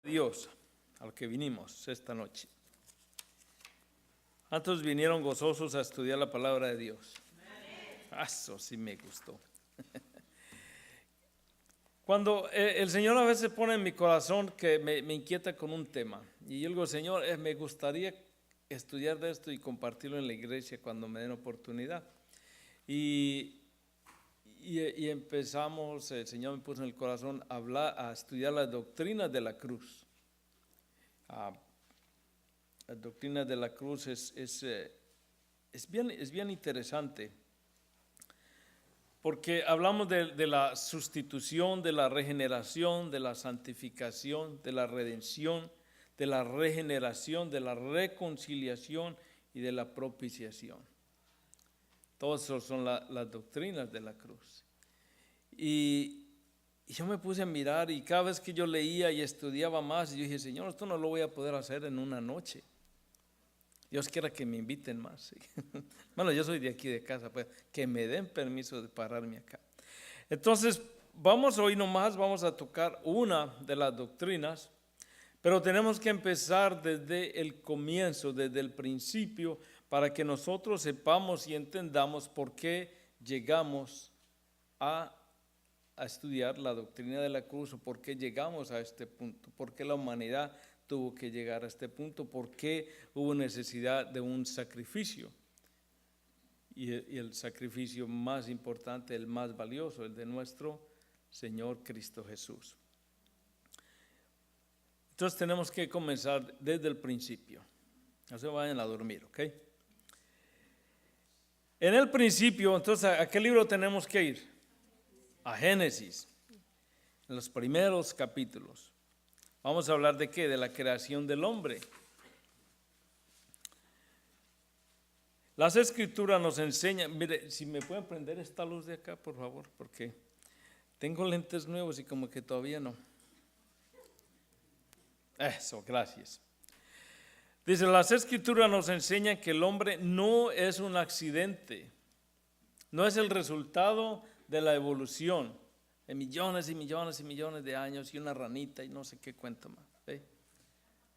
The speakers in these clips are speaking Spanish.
Dios, al que vinimos esta noche. ¿Cuántos vinieron gozosos a estudiar la palabra de Dios? Eso sí me gustó. Cuando el Señor a veces pone en mi corazón que me inquieta con un tema, y yo digo, Señor, me gustaría estudiar de esto y compartirlo en la iglesia cuando me den oportunidad. Y empezamos, el Señor me puso en el corazón a estudiar las doctrinas de la cruz. Las doctrinas de la cruz es bien interesante, porque hablamos de la sustitución, de la regeneración, de la santificación, de la redención, de la regeneración, de la reconciliación y de la propiciación. Todas esas son las doctrinas de la cruz. Y yo me puse a mirar, y cada vez que yo leía y estudiaba más, yo dije, Señor, esto no lo voy a poder hacer en una noche. Dios quiera que me inviten más. ¿Sí? Bueno, yo soy de aquí de casa, pues que me den permiso de pararme acá. Entonces, hoy nomás vamos a tocar una de las doctrinas, pero tenemos que empezar desde el comienzo, desde el principio, para que nosotros sepamos y entendamos por qué llegamos a estudiar la doctrina de la cruz, o por qué llegamos a este punto, por qué la humanidad tuvo que llegar a este punto, por qué hubo necesidad de un sacrificio. Y el sacrificio más importante, el más valioso, el de nuestro Señor Cristo Jesús. Entonces tenemos que comenzar desde el principio. No se vayan a dormir, ¿ok? En el principio, entonces, ¿a qué libro tenemos que ir? A Génesis, en los primeros capítulos. Vamos a hablar de qué, de la creación del hombre. Las Escrituras nos enseñan, mire, si me pueden prender esta luz de acá, por favor, porque tengo lentes nuevos y como que todavía no. Eso, gracias. Dice, las Escrituras nos enseñan que el hombre no es un accidente, no es el resultado de la evolución de millones y millones y millones de años y una ranita y no sé qué cuento más. ¿Sí?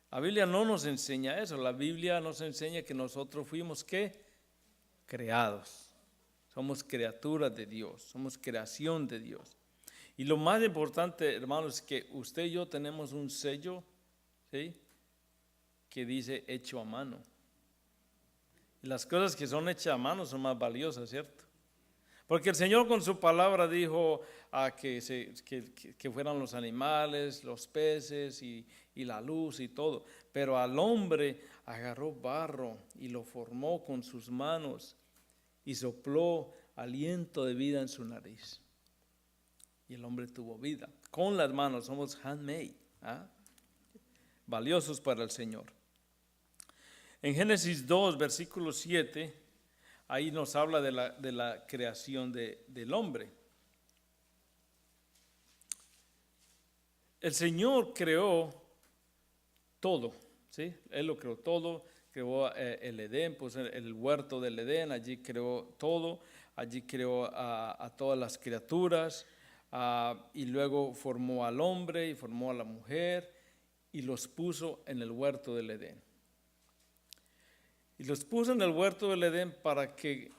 La Biblia no nos enseña eso. La Biblia nos enseña que nosotros fuimos ¿qué? Creados. Somos criaturas de Dios, somos creación de Dios. Y lo más importante, hermanos, es que usted y yo tenemos un sello, ¿sí?, que dice hecho a mano. Y las cosas que son hechas a mano son más valiosas, ¿cierto? Porque el Señor con su palabra dijo que fueran los animales, los peces y la luz y todo. Pero al hombre agarró barro y lo formó con sus manos y sopló aliento de vida en su nariz. Y el hombre tuvo vida. Con las manos somos handmade, valiosos para el Señor. En Génesis 2, versículo 7, ahí nos habla de la creación del hombre. El Señor creó todo, ¿sí? Él lo creó todo, creó el Edén, pues el huerto del Edén, allí creó todo, allí creó a todas las criaturas, y luego formó al hombre y formó a la mujer y los puso en el huerto del Edén. Y los puso en el huerto del Edén para que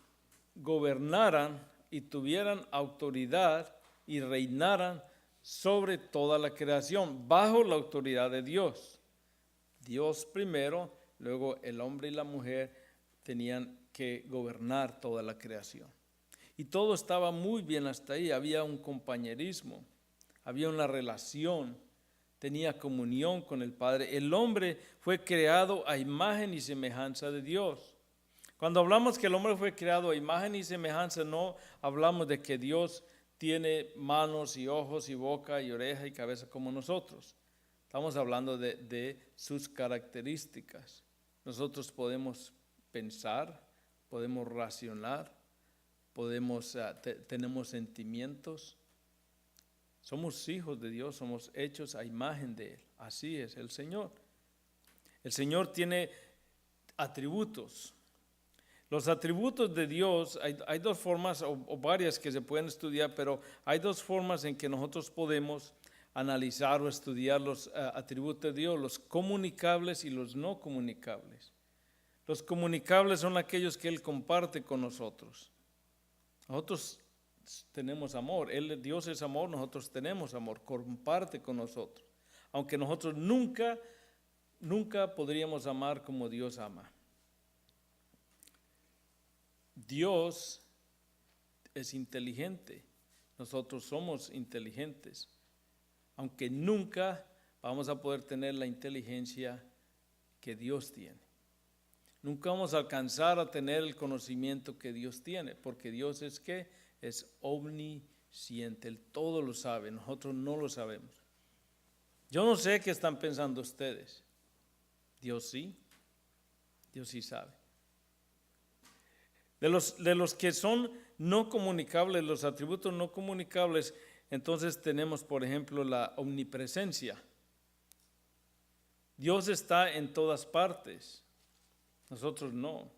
gobernaran y tuvieran autoridad y reinaran sobre toda la creación, bajo la autoridad de Dios. Dios primero, luego el hombre y la mujer tenían que gobernar toda la creación. Y todo estaba muy bien hasta ahí, había un compañerismo, había una relación, tenía comunión con el Padre. El hombre fue creado a imagen y semejanza de Dios. Cuando hablamos que el hombre fue creado a imagen y semejanza, no hablamos de que Dios tiene manos y ojos y boca y oreja y cabeza como nosotros. Estamos hablando de sus características. Nosotros podemos pensar, podemos racionar, tenemos sentimientos. Somos hijos de Dios, somos hechos a imagen de Él. Así es el Señor. El Señor tiene atributos. Los atributos de Dios, hay dos formas o varias que se pueden estudiar, pero hay dos formas en que nosotros podemos analizar o estudiar los atributos de Dios, los comunicables y los no comunicables. Los comunicables son aquellos que Él comparte con nosotros. Nosotros tenemos amor, Dios es amor, nosotros tenemos amor, comparte con nosotros. Aunque nosotros nunca podríamos amar como Dios ama. Dios es inteligente, nosotros somos inteligentes, aunque nunca vamos a poder tener la inteligencia que Dios tiene. Nunca vamos a alcanzar a tener el conocimiento que Dios tiene, porque Dios es ¿qué? Es omnisciente, Él todo lo sabe, nosotros no lo sabemos. Yo no sé qué están pensando ustedes, Dios sí sabe. De los que son no comunicables, los atributos no comunicables, entonces tenemos, por ejemplo, la omnipresencia. Dios está en todas partes, nosotros no.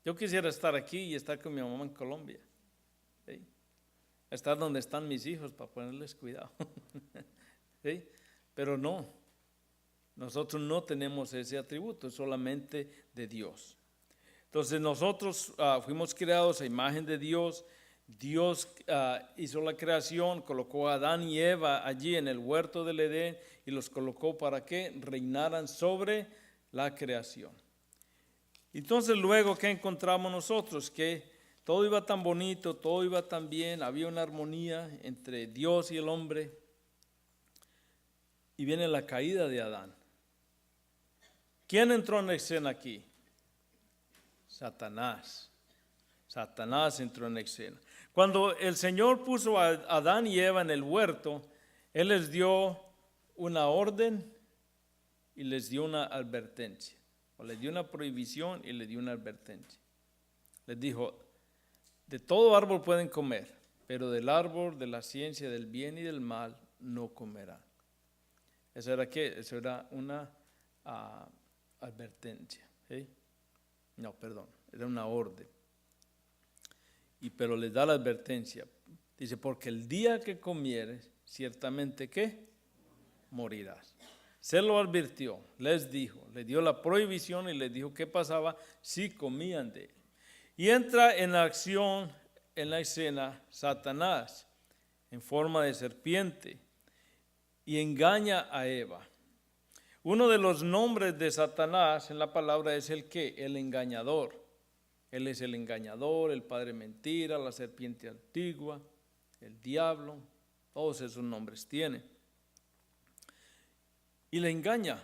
Yo quisiera estar aquí y estar con mi mamá en Colombia, ¿sí? Estar donde están mis hijos para ponerles cuidado, ¿sí? Pero no, nosotros no tenemos ese atributo, es solamente de Dios. Entonces nosotros fuimos creados a imagen de Dios. Dios hizo la creación, colocó a Adán y Eva allí en el huerto del Edén y los colocó para que reinaran sobre la creación. Entonces luego, ¿qué encontramos nosotros? Que todo iba tan bonito, todo iba tan bien, había una armonía entre Dios y el hombre. Y viene la caída de Adán. ¿Quién entró en la escena aquí? Satanás. Satanás entró en escena. Cuando el Señor puso a Adán y Eva en el huerto, Él les dio una orden y les dio una advertencia. O les dio una prohibición y les dio una advertencia. Les dijo, de todo árbol pueden comer, pero del árbol de la ciencia del bien y del mal no comerán. ¿Eso era qué? Eso era una advertencia. ¿Sí? No, perdón, era una orden. Pero les da la advertencia. Dice, porque el día que comieres, ciertamente ¿qué? Morirás. Se lo advirtió, les dijo, les dio la prohibición y les dijo qué pasaba si comían de él. Y entra en acción, en la escena, Satanás, en forma de serpiente, y engaña a Eva. Uno de los nombres de Satanás en la palabra es el ¿qué? El engañador. Él es el engañador, el padre mentira, la serpiente antigua, el diablo, todos esos nombres tiene. Y le engaña,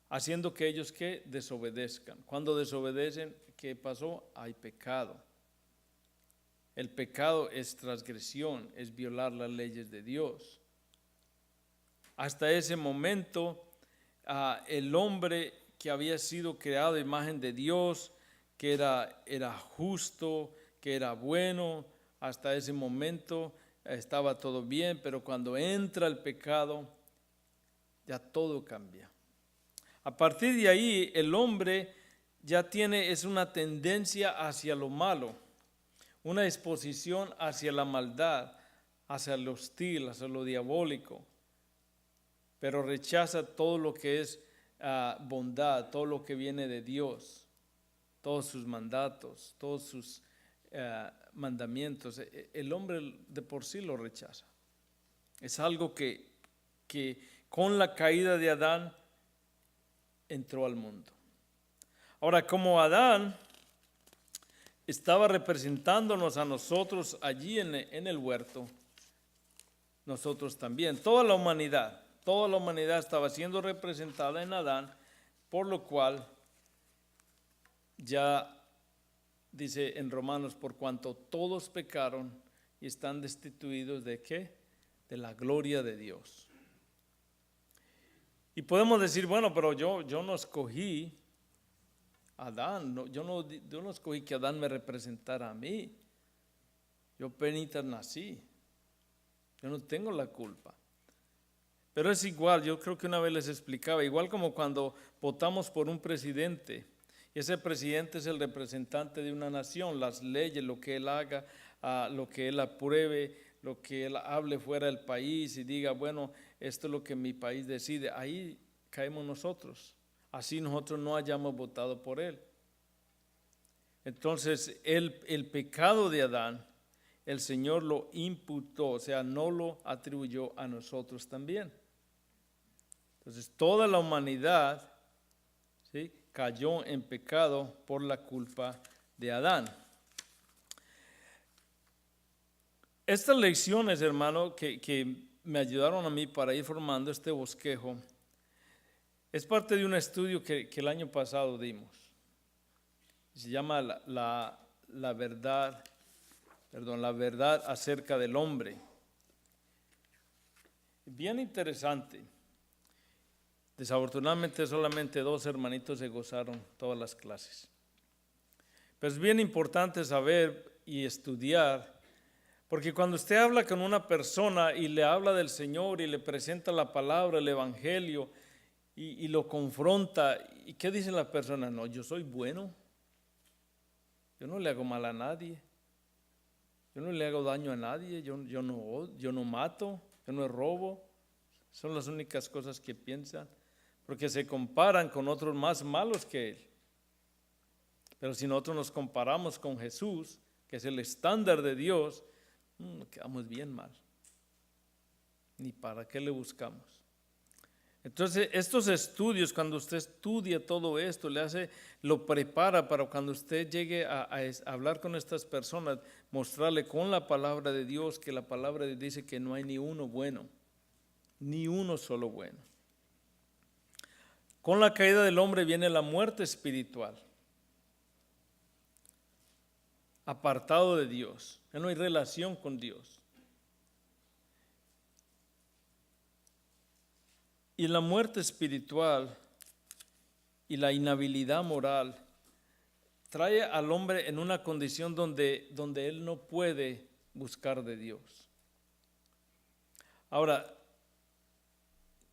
haciendo que ellos ¿qué? Desobedezcan. Cuando desobedecen, ¿qué pasó? Hay pecado. El pecado es transgresión, es violar las leyes de Dios. Hasta ese momento, el hombre que había sido creado a imagen de Dios, que era justo, que era bueno, hasta ese momento estaba todo bien, pero cuando entra el pecado, ya todo cambia. A partir de ahí, el hombre ya es una tendencia hacia lo malo, una disposición hacia la maldad, hacia lo hostil, hacia lo diabólico, pero rechaza todo lo que es bondad, todo lo que viene de Dios, todos sus mandatos, todos sus mandamientos. El hombre de por sí lo rechaza. Es algo que con la caída de Adán entró al mundo. Ahora, como Adán estaba representándonos a nosotros allí en el huerto, nosotros también, toda la humanidad estaba siendo representada en Adán, por lo cual ya dice en Romanos, por cuanto todos pecaron y están destituidos ¿de qué? De la gloria de Dios. Y podemos decir, bueno, pero yo no escogí a Adán, yo no escogí que Adán me representara a mí. Yo apenas nací, yo no tengo la culpa. Pero es igual, yo creo que una vez les explicaba, igual como cuando votamos por un presidente, y ese presidente es el representante de una nación, las leyes, lo que él haga, lo que él apruebe, lo que él hable fuera del país y diga, bueno, esto es lo que mi país decide, ahí caemos nosotros. Así nosotros no hayamos votado por él. Entonces, el pecado de Adán, el Señor lo imputó, o sea, no lo atribuyó a nosotros también. Entonces, toda la humanidad, ¿sí?, cayó en pecado por la culpa de Adán. Estas lecciones, hermano, que me ayudaron a mí para ir formando este bosquejo, es parte de un estudio que el año pasado dimos. Se llama la verdad acerca del hombre. Bien interesante. Desafortunadamente solamente 2 hermanitos se gozaron todas las clases. Pero es bien importante saber y estudiar, porque cuando usted habla con una persona y le habla del Señor y le presenta la palabra, el evangelio, y lo confronta, ¿y qué dice la persona? No, yo soy bueno, yo no le hago mal a nadie, yo no le hago daño a nadie, yo no mato, yo no robo. Son las únicas cosas que piensan, porque se comparan con otros más malos que él. Pero si nosotros nos comparamos con Jesús, que es el estándar de Dios, quedamos bien mal. Ni para qué le buscamos. Entonces, estos estudios, cuando usted estudia todo esto, lo prepara para cuando usted llegue a hablar con estas personas, mostrarle con la palabra de Dios, que la palabra de Dios dice que no hay ni uno bueno, ni uno solo bueno. Con la caída del hombre viene la muerte espiritual. Apartado de Dios, ya no hay relación con Dios. Y la muerte espiritual y la inhabilidad moral trae al hombre en una condición donde él no puede buscar de Dios. Ahora,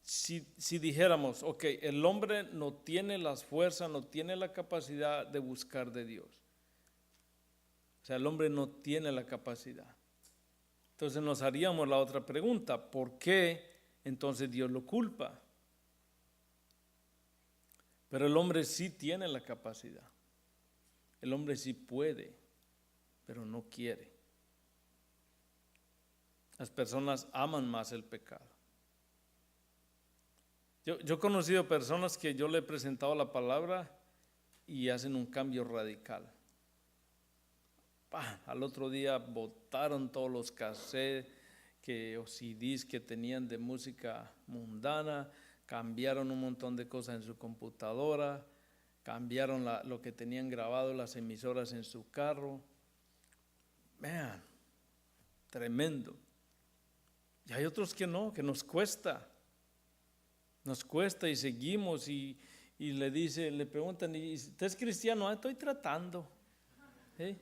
si dijéramos, ok, el hombre no tiene las fuerzas, no tiene la capacidad de buscar de Dios. O sea, el hombre no tiene la capacidad. Entonces nos haríamos la otra pregunta, ¿por qué entonces Dios lo culpa? Pero el hombre sí tiene la capacidad. El hombre sí puede, pero no quiere. Las personas aman más el pecado. Yo he conocido personas que yo le he presentado la palabra y hacen un cambio radical. Al otro día botaron todos los cassettes o CDs que tenían de música mundana, cambiaron un montón de cosas en su computadora, cambiaron lo que tenían grabado, las emisoras en su carro. Vean, tremendo. Y hay otros que no, que nos cuesta y seguimos y le preguntan, ¿y usted es cristiano? Estoy tratando. ¿Eh?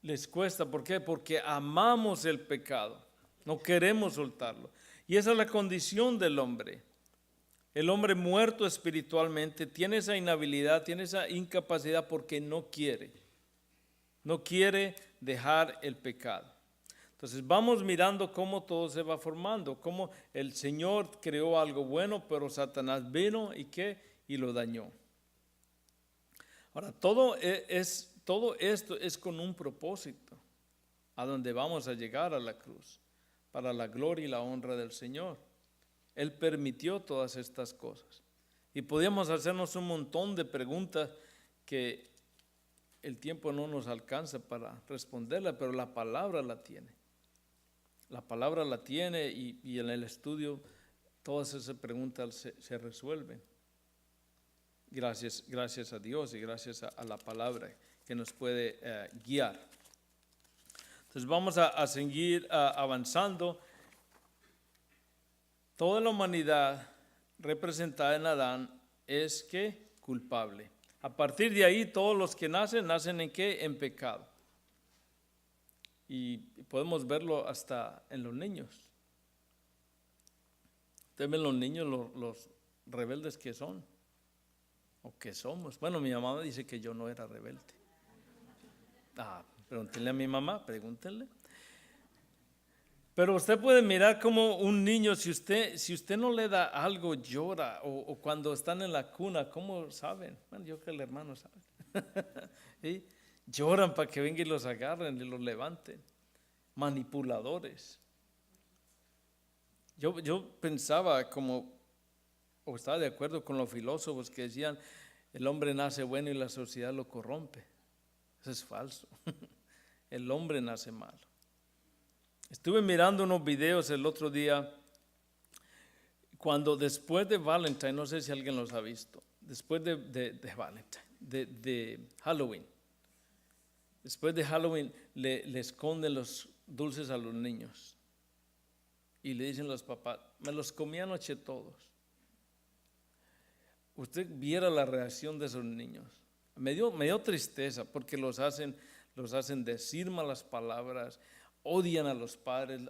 Les cuesta, ¿por qué? Porque amamos el pecado, no queremos soltarlo. Y esa es la condición del hombre. El hombre muerto espiritualmente tiene esa inhabilidad, tiene esa incapacidad porque no quiere dejar el pecado. Entonces vamos mirando cómo todo se va formando, cómo el Señor creó algo bueno, pero Satanás vino y lo dañó. Ahora, todo esto es con un propósito, a donde vamos a llegar a la cruz, para la gloria y la honra del Señor. Él permitió todas estas cosas. Y podíamos hacernos un montón de preguntas que el tiempo no nos alcanza para responderla, pero la palabra la tiene. La palabra la tiene y en el estudio todas esas preguntas se resuelven. Gracias a Dios y gracias a la palabra que nos puede guiar. Entonces vamos a seguir avanzando. Toda la humanidad representada en Adán es ¿qué? Culpable. A partir de ahí todos los que nacen ¿en qué? En pecado. Y podemos verlo hasta en los niños. Ustedes ven los niños, los rebeldes que son, o que somos. Bueno, mi mamá dice que yo no era rebelde. Pregúntenle a mi mamá, pregúntenle. Pero usted puede mirar como un niño, si usted no le da algo, llora, o cuando están en la cuna, ¿cómo saben? Bueno, yo creo que el hermano sabe. ¿Sí? Lloran para que vengan y los agarren y los levanten. Manipuladores. Yo pensaba o estaba de acuerdo con los filósofos que decían, el hombre nace bueno y la sociedad lo corrompe. Eso es falso. El hombre nace malo. Estuve mirando unos videos el otro día, cuando después de Valentine, no sé si alguien los ha visto, después de Valentine, de Halloween, después de Halloween le esconden los dulces a los niños y le dicen los papás, me los comí anoche todos. Usted viera la reacción de esos niños. Me dio tristeza porque los hacen decir malas palabras, odian a los padres.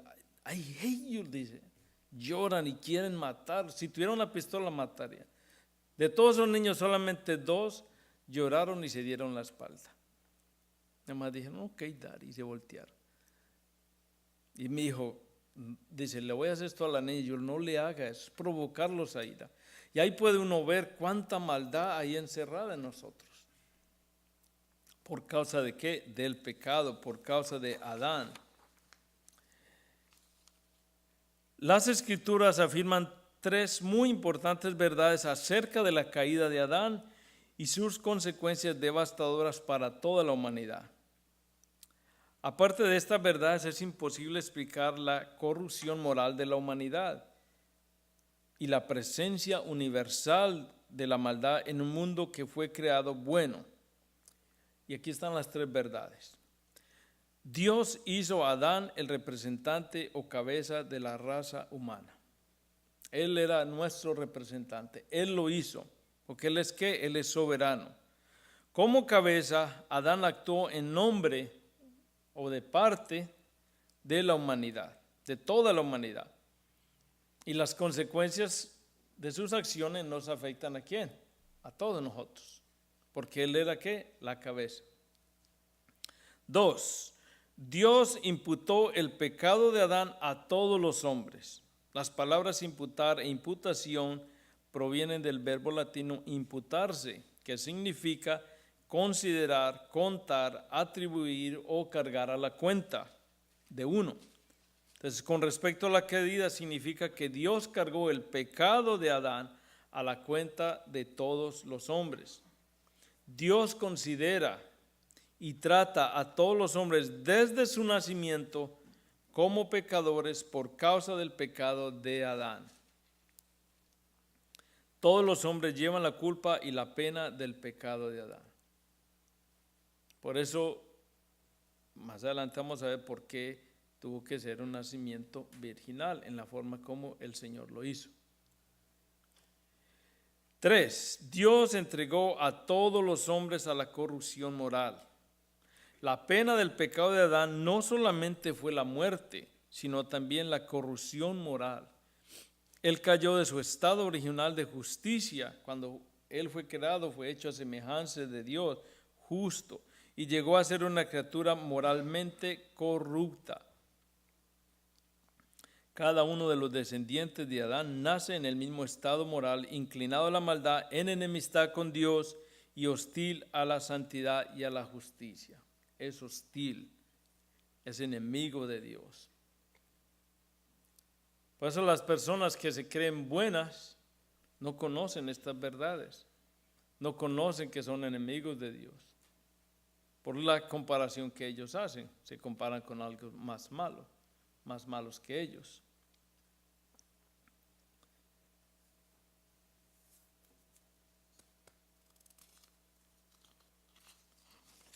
I hate you, dice. Lloran y quieren matar. Si tuviera una pistola, matarían. De todos esos niños, solamente 2 lloraron y se dieron la espalda. Nada más dijeron, ok, daddy, y se voltearon. Y mi hijo dice, le voy a hacer esto a la niña. Yo, no le haga, es provocarlos a ira. Y ahí puede uno ver cuánta maldad hay encerrada en nosotros. ¿Por causa de qué? Del pecado, por causa de Adán. Las Escrituras afirman 3 muy importantes verdades acerca de la caída de Adán y sus consecuencias devastadoras para toda la humanidad. Aparte de estas verdades, es imposible explicar la corrupción moral de la humanidad y la presencia universal de la maldad en un mundo que fue creado bueno. Y aquí están las 3 verdades. Dios hizo a Adán el representante o cabeza de la raza humana. Él era nuestro representante. Él lo hizo. Porque Él es ¿qué? Él es soberano. Como cabeza, Adán actuó en nombre o de parte de la humanidad, de toda la humanidad. Y las consecuencias de sus acciones nos afectan ¿a quién? A todos nosotros. Porque Él era ¿qué? La cabeza. 2. Dios imputó el pecado de Adán a todos los hombres. Las palabras imputar e imputación provienen del verbo latino imputarse, que significa considerar, contar, atribuir o cargar a la cuenta de uno. Entonces, con respecto a la caída, significa que Dios cargó el pecado de Adán a la cuenta de todos los hombres. Dios considera y trata a todos los hombres desde su nacimiento como pecadores por causa del pecado de Adán. Todos los hombres llevan la culpa y la pena del pecado de Adán. Por eso, más adelante vamos a ver por qué tuvo que ser un nacimiento virginal en la forma como el Señor lo hizo. 3. Dios entregó a todos los hombres a la corrupción moral. La pena del pecado de Adán no solamente fue la muerte, sino también la corrupción moral. Él cayó de su estado original de justicia. Cuando él fue creado, fue hecho a semejanza de Dios, justo, y llegó a ser una criatura moralmente corrupta. Cada uno de los descendientes de Adán nace en el mismo estado moral, inclinado a la maldad, en enemistad con Dios y hostil a la santidad y a la justicia. Es hostil, es enemigo de Dios. Por eso las personas que se creen buenas no conocen estas verdades, no conocen que son enemigos de Dios. Por la comparación que ellos hacen, se comparan con algo más malo, más malos que ellos.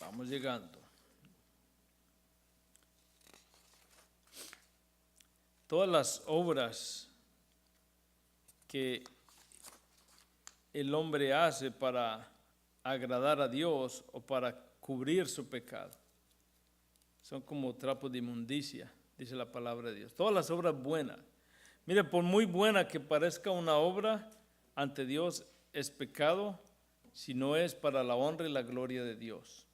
Vamos llegando. Todas las obras que el hombre hace para agradar a Dios o para cubrir su pecado son como trapos de inmundicia, dice la palabra de Dios. Todas las obras buenas. Mire, por muy buena que parezca una obra, ante Dios es pecado si no es para la honra y la gloria de Dios.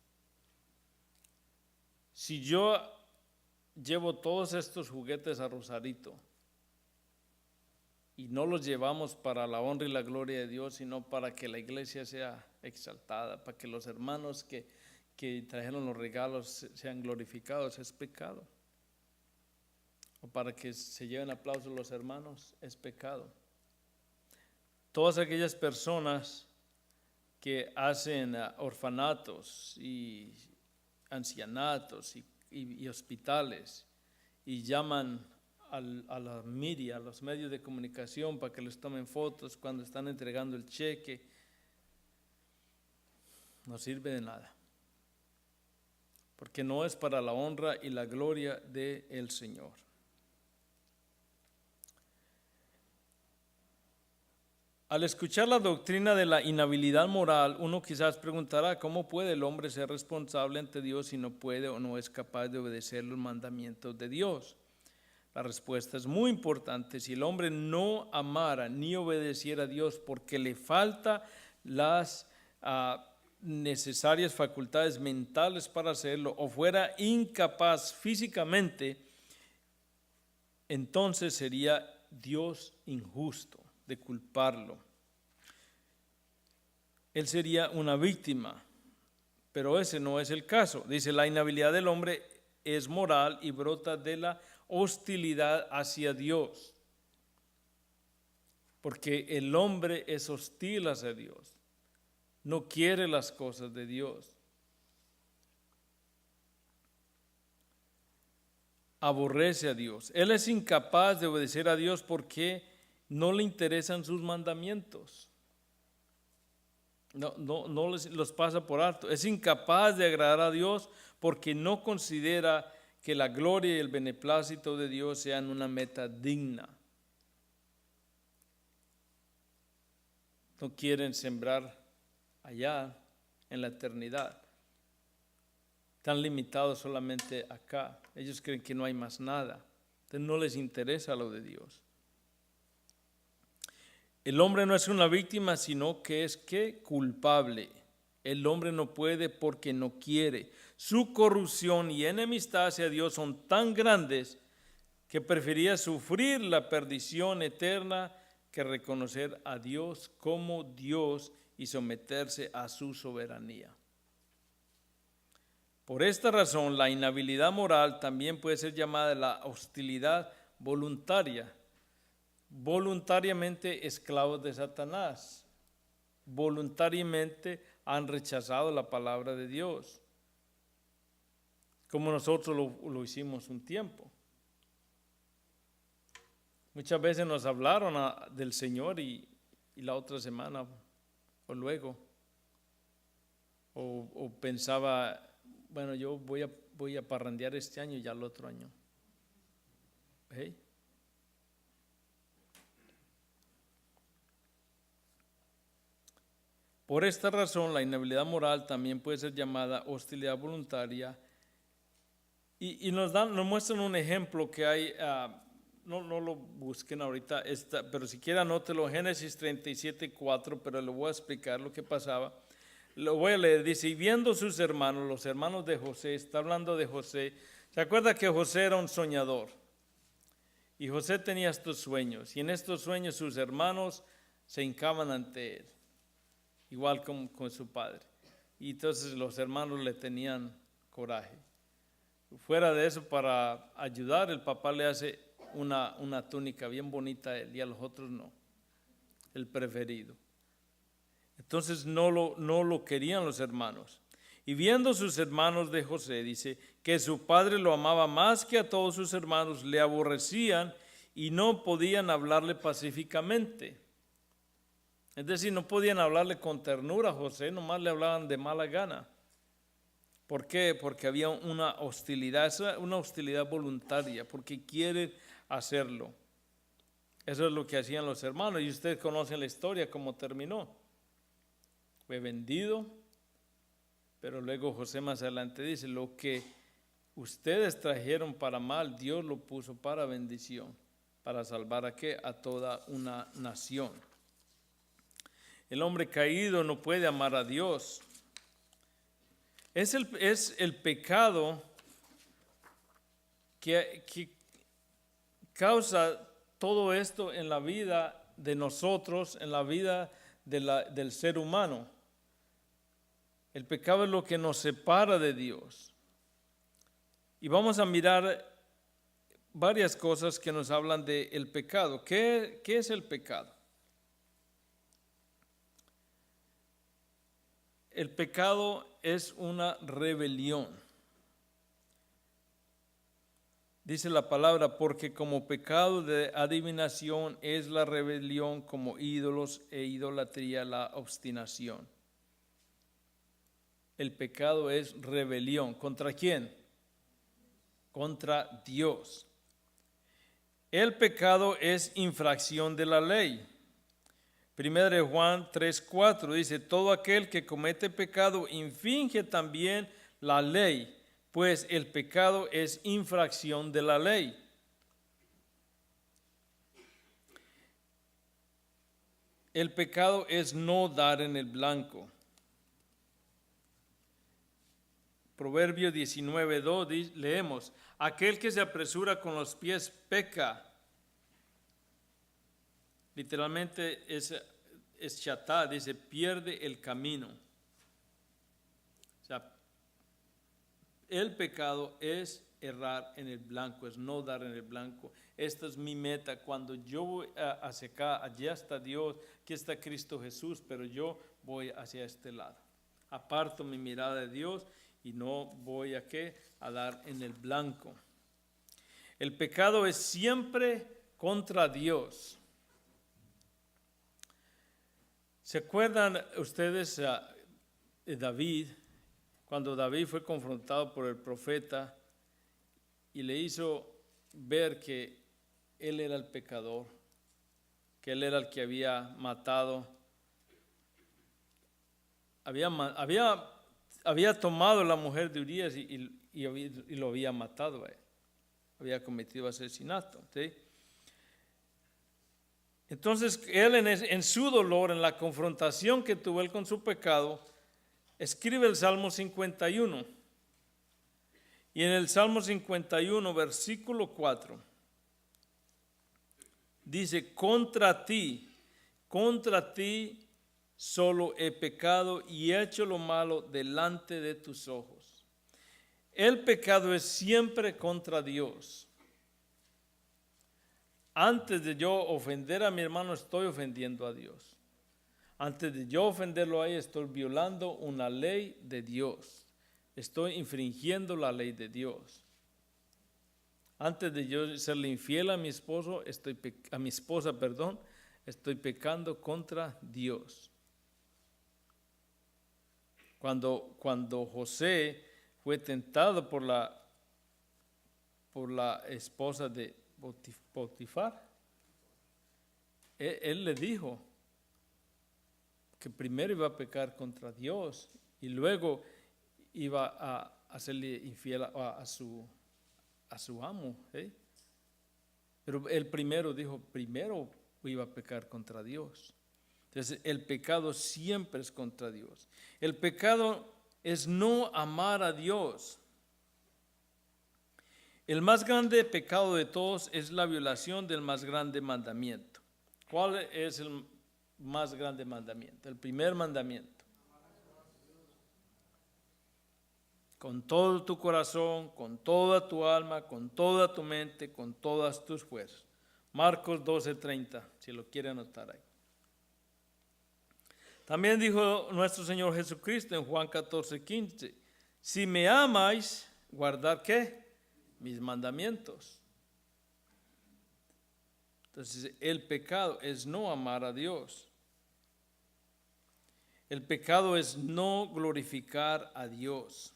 Si yo llevo todos estos juguetes a Rosarito y no los llevamos para la honra y la gloria de Dios, sino para que la iglesia sea exaltada, para que los hermanos que trajeron los regalos sean glorificados, es pecado. O para que se lleven aplausos los hermanos, es pecado. Todas aquellas personas que hacen orfanatos y ancianatos y hospitales y llaman a la media, a los medios de comunicación para que les tomen fotos cuando están entregando el cheque, no sirve de nada, porque no es para la honra y la gloria del Señor. Al escuchar la doctrina de la inhabilidad moral, uno quizás preguntará, ¿cómo puede el hombre ser responsable ante Dios si no puede o no es capaz de obedecer los mandamientos de Dios? La respuesta es muy importante. Si el hombre no amara ni obedeciera a Dios porque le falta las necesarias facultades mentales para hacerlo o fuera incapaz físicamente, entonces sería Dios injusto de culparlo. Él sería una víctima, pero ese no es el caso. Dice, la inhabilidad del hombre es moral y brota de la hostilidad hacia Dios, porque el hombre es hostil hacia Dios, no quiere las cosas de Dios, aborrece a Dios. Él es incapaz de obedecer a Dios porque no le interesan sus mandamientos. No los pasa por alto. Es incapaz de agradar a Dios porque no considera que la gloria y el beneplácito de Dios sean una meta digna. No quieren sembrar allá en la eternidad. Están limitados solamente acá. Ellos creen que no hay más nada. Entonces no les interesa lo de Dios. El hombre no es una víctima, sino que es culpable. El hombre no puede porque no quiere. Su corrupción y enemistad hacia Dios son tan grandes que prefería sufrir la perdición eterna que reconocer a Dios como Dios y someterse a su soberanía. Por esta razón, la inhabilidad moral también puede ser llamada la hostilidad voluntaria. Voluntariamente esclavos de Satanás, voluntariamente han rechazado la palabra de Dios, como nosotros lo hicimos un tiempo. Muchas veces nos hablaron del Señor y la otra semana o luego, o pensaba, bueno, yo voy a parrandear este año y ya el otro año. ¿Hey? Por esta razón, la inhabilidad moral también puede ser llamada hostilidad voluntaria y nos muestran un ejemplo que hay, no lo busquen ahorita, pero si quieren anótelo, Génesis 37:4, pero le voy a explicar lo que pasaba. Lo voy a leer, dice, y viendo sus hermanos, los hermanos de José, está hablando de José, ¿se acuerda que José era un soñador? Y José tenía estos sueños, y en estos sueños sus hermanos se hincaban ante él, igual con su padre. Y entonces los hermanos le tenían coraje. Fuera de eso, para ayudar, el papá le hace una túnica bien bonita a él y a los otros no, el preferido. Entonces no lo querían los hermanos. Y viendo sus hermanos de José, dice, que su padre lo amaba más que a todos sus hermanos, le aborrecían y no podían hablarle pacíficamente. Es decir, no podían hablarle con ternura a José, nomás le hablaban de mala gana. ¿Por qué? Porque había una hostilidad voluntaria, porque quieren hacerlo. Eso es lo que hacían los hermanos, y ustedes conocen la historia, cómo terminó. Fue vendido, pero luego José más adelante dice, lo que ustedes trajeron para mal, Dios lo puso para bendición, para salvar ¿a qué? A toda una nación. El hombre caído no puede amar a Dios. Es el pecado que causa todo esto en la vida de nosotros, en la vida del ser humano. El pecado es lo que nos separa de Dios. Y vamos a mirar varias cosas que nos hablan del pecado. ¿Qué es el pecado? El pecado es una rebelión. Dice la palabra, porque como pecado de adivinación es la rebelión, como ídolos e idolatría la obstinación. El pecado es rebelión. ¿Contra quién? Contra Dios. El pecado es infracción de la ley. 1 Juan 3:4 dice, todo aquel que comete pecado infringe también la ley, pues el pecado es infracción de la ley. El pecado es no dar en el blanco. Proverbio 19:2 leemos, aquel que se apresura con los pies peca. Literalmente es chatá, dice, pierde el camino. O sea, el pecado es errar en el blanco, es no dar en el blanco. Esta es mi meta. Cuando yo voy hacia acá, allá está Dios, aquí está Cristo Jesús, pero yo voy hacia este lado. Aparto mi mirada de Dios y no voy a dar en el blanco. El pecado es siempre contra Dios. ¿Se acuerdan ustedes de David? Cuando David fue confrontado por el profeta y le hizo ver que él era el pecador, que él era el que había matado, había tomado la mujer de Urías y lo había matado a él, había cometido asesinato, ¿sí? Entonces él en su dolor, en la confrontación que tuvo él con su pecado, escribe el Salmo 51. Y en el Salmo 51, versículo 4, dice, contra ti solo he pecado y he hecho lo malo delante de tus ojos. El pecado es siempre contra Dios. Antes de yo ofender a mi hermano, estoy ofendiendo a Dios. Antes de yo ofenderlo a él, estoy violando una ley de Dios. Estoy infringiendo la ley de Dios. Antes de yo serle infiel a mi esposa, estoy pecando contra Dios. Cuando José fue tentado por la esposa de Potifar, él le dijo que primero iba a pecar contra Dios y luego iba a hacerle infiel a su amo. Pero él primero iba a pecar contra Dios. Entonces el pecado siempre es contra Dios. El pecado es no amar a Dios. El más grande pecado de todos es la violación del más grande mandamiento. ¿Cuál es el más grande mandamiento? El primer mandamiento. Con todo tu corazón, con toda tu alma, con toda tu mente, con todas tus fuerzas. Marcos 12:30, si lo quiere anotar ahí. También dijo nuestro Señor Jesucristo en Juan 14:15, si me amáis, guardad ¿qué? Mis mandamientos. Entonces el pecado es no amar a Dios. El pecado es no glorificar a Dios.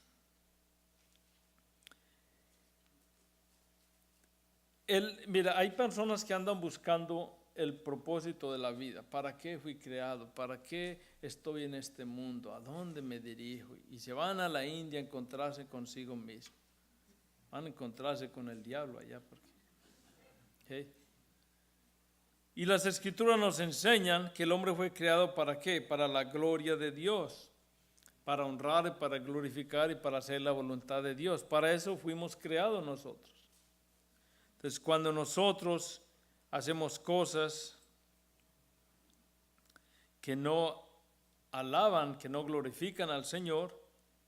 Mira, hay personas que andan buscando el propósito de la vida. ¿Para qué fui creado? ¿Para qué estoy en este mundo? ¿A dónde me dirijo? Y se van a la India a encontrarse consigo mismo. Van a encontrarse con el diablo allá. ¿Okay? Y las escrituras nos enseñan que el hombre fue creado ¿para qué? Para la gloria de Dios. Para honrar, para glorificar y para hacer la voluntad de Dios. Para eso fuimos creados nosotros. Entonces, cuando nosotros hacemos cosas que no alaban, que no glorifican al Señor,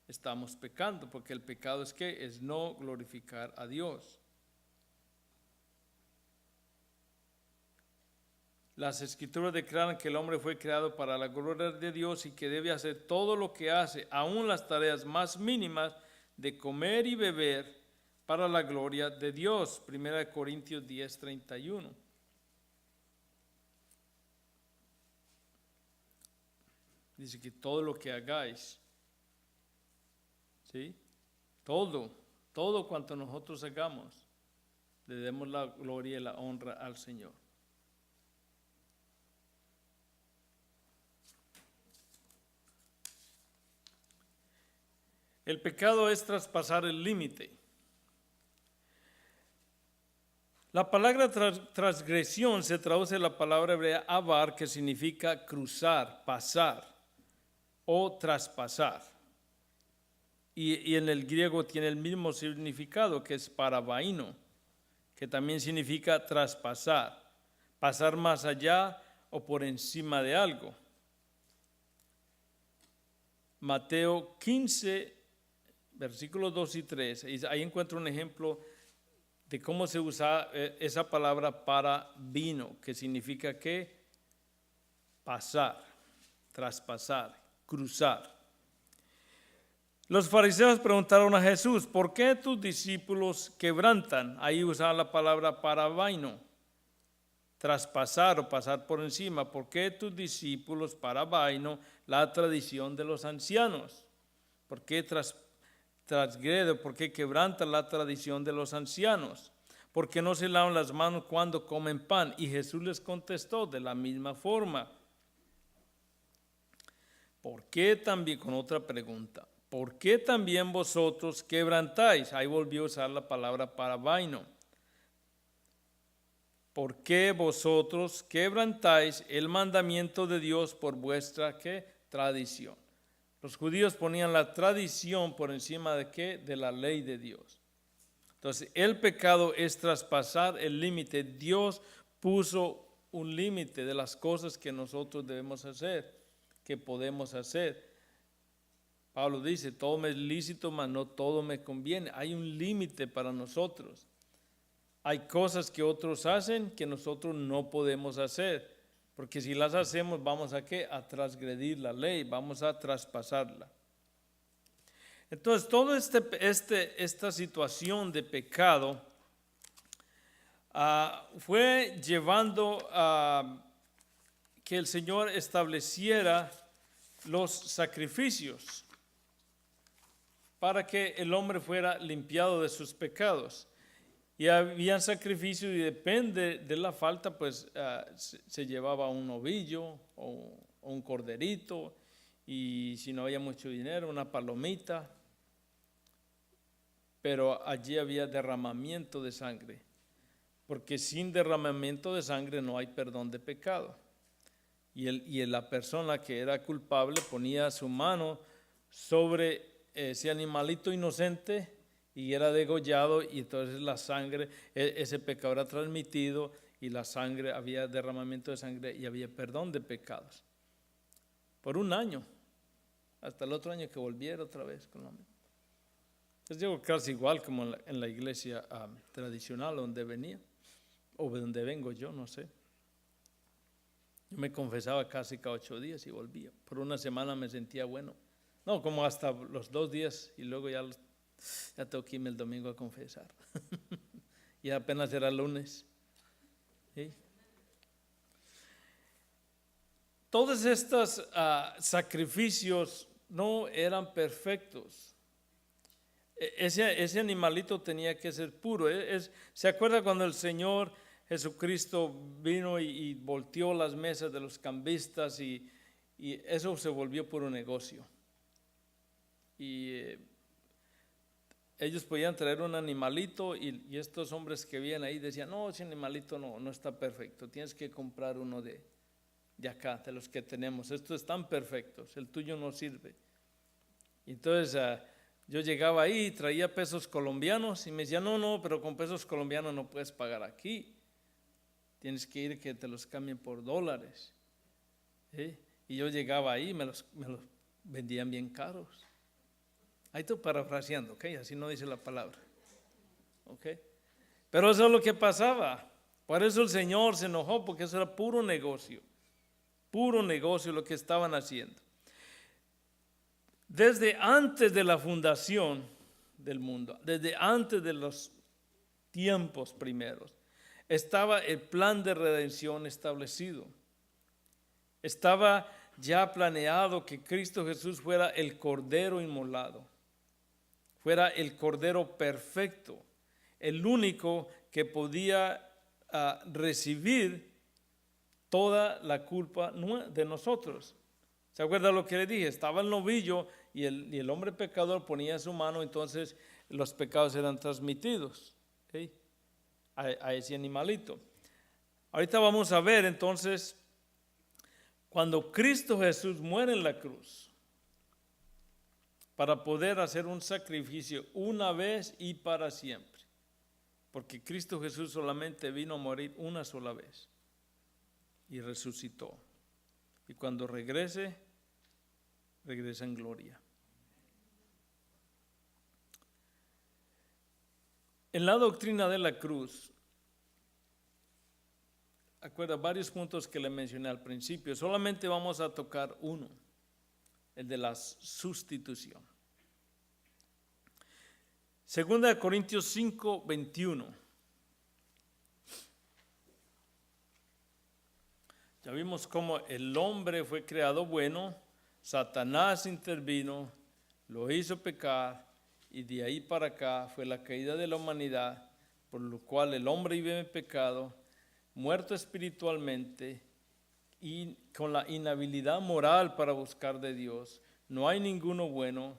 estamos pecando, porque el pecado es ¿qué? Es no glorificar a Dios. Las Escrituras declaran que el hombre fue creado para la gloria de Dios y que debe hacer todo lo que hace, aun las tareas más mínimas de comer y beber, para la gloria de Dios. 1 Corintios 10:31. Dice que todo lo que hagáis, ¿sí? Todo cuanto nosotros hagamos, le demos la gloria y la honra al Señor. El pecado es traspasar el límite. La palabra transgresión se traduce en la palabra hebrea avar, que significa cruzar, pasar o traspasar. Y en el griego tiene el mismo significado, que es parabaino, que también significa traspasar, pasar más allá o por encima de algo. Mateo 15, versículos 2 y 3, ahí encuentro un ejemplo de cómo se usa esa palabra para vino, que significa ¿qué? Pasar, traspasar, cruzar. Los fariseos preguntaron a Jesús, ¿por qué tus discípulos quebrantan? Ahí usa la palabra parabaino, traspasar o pasar por encima. ¿Por qué tus discípulos parabaino la tradición de los ancianos? ¿Por qué transgrede, por qué quebranta la tradición de los ancianos? ¿Por qué no se lavan las manos cuando comen pan? Y Jesús les contestó de la misma forma. ¿Por qué también, con otra pregunta, por qué también vosotros quebrantáis? Ahí volvió a usar la palabra parabaino. ¿Por qué vosotros quebrantáis el mandamiento de Dios por vuestra ¿qué? Tradición? Los judíos ponían la tradición por encima de ¿qué? De la ley de Dios. Entonces, el pecado es traspasar el límite. Dios puso un límite de las cosas que nosotros debemos hacer, que podemos hacer. Pablo dice, todo me es lícito, mas no todo me conviene. Hay un límite para nosotros. Hay cosas que otros hacen que nosotros no podemos hacer, porque si las hacemos vamos a ¿qué? A transgredir la ley, vamos a traspasarla. Entonces, toda esta situación de pecado fue llevando a que el Señor estableciera los sacrificios para que el hombre fuera limpiado de sus pecados. Y había sacrificios y depende de la falta, pues se llevaba un novillo o un corderito, y si no había mucho dinero, una palomita. Pero allí había derramamiento de sangre, porque sin derramamiento de sangre no hay perdón de pecado. Y la persona que era culpable ponía su mano sobre ese animalito inocente y era degollado, y entonces la sangre, ese pecado era transmitido, y la sangre, había derramamiento de sangre y había perdón de pecados. Por un año, hasta el otro año que volviera otra vez con la misma. Entonces digo, casi igual como en la iglesia tradicional donde venía, o de donde vengo yo, no sé. Yo me confesaba casi cada 8 días y volvía. Por una semana me sentía bueno. No, como hasta los 2 días, y luego ya tengo que irme el domingo a confesar. Y apenas era lunes. ¿Sí? Todos estos sacrificios no eran perfectos. Ese animalito tenía que ser puro. ¿Se acuerda cuando el Señor Jesucristo vino y volteó las mesas de los cambistas, y eso se volvió puro negocio? Y ellos podían traer un animalito, y estos hombres que vienen ahí decían, no, ese animalito no está perfecto, tienes que comprar uno de acá, de los que tenemos, estos están perfectos, el tuyo no sirve. Entonces Yo llegaba ahí, traía pesos colombianos y me decía, no, pero con pesos colombianos no puedes pagar aquí. Tienes que ir que te los cambien por dólares. ¿Sí? Y yo llegaba ahí y me los vendían bien caros. Ahí estoy parafraseando, ¿ok? Así no dice la palabra. ¿Ok? Pero eso es lo que pasaba. Por eso el Señor se enojó, porque eso era puro negocio lo que estaban haciendo. Desde antes de la fundación del mundo, desde antes de los tiempos primeros, estaba el plan de redención establecido. Estaba ya planeado que Cristo Jesús fuera el Cordero inmolado, fuera el Cordero perfecto, el único que podía recibir toda la culpa de nosotros. ¿Se acuerda lo que le dije? Estaba el novillo y el hombre pecador ponía su mano, entonces los pecados eran transmitidos, ¿okay? a ese animalito. Ahorita vamos a ver entonces cuando Cristo Jesús muere en la cruz para poder hacer un sacrificio una vez y para siempre, porque Cristo Jesús solamente vino a morir una sola vez y resucitó, y cuando regresa en gloria. En la doctrina de la cruz, acuerda varios puntos que le mencioné al principio, solamente vamos a tocar uno, el de la sustitución. Segunda de Corintios 5, 21. Ya vimos cómo el hombre fue creado bueno, Satanás intervino, lo hizo pecar, y de ahí para acá fue la caída de la humanidad, por lo cual el hombre vive en pecado, muerto espiritualmente y con la inhabilidad moral para buscar de Dios. No hay ninguno bueno.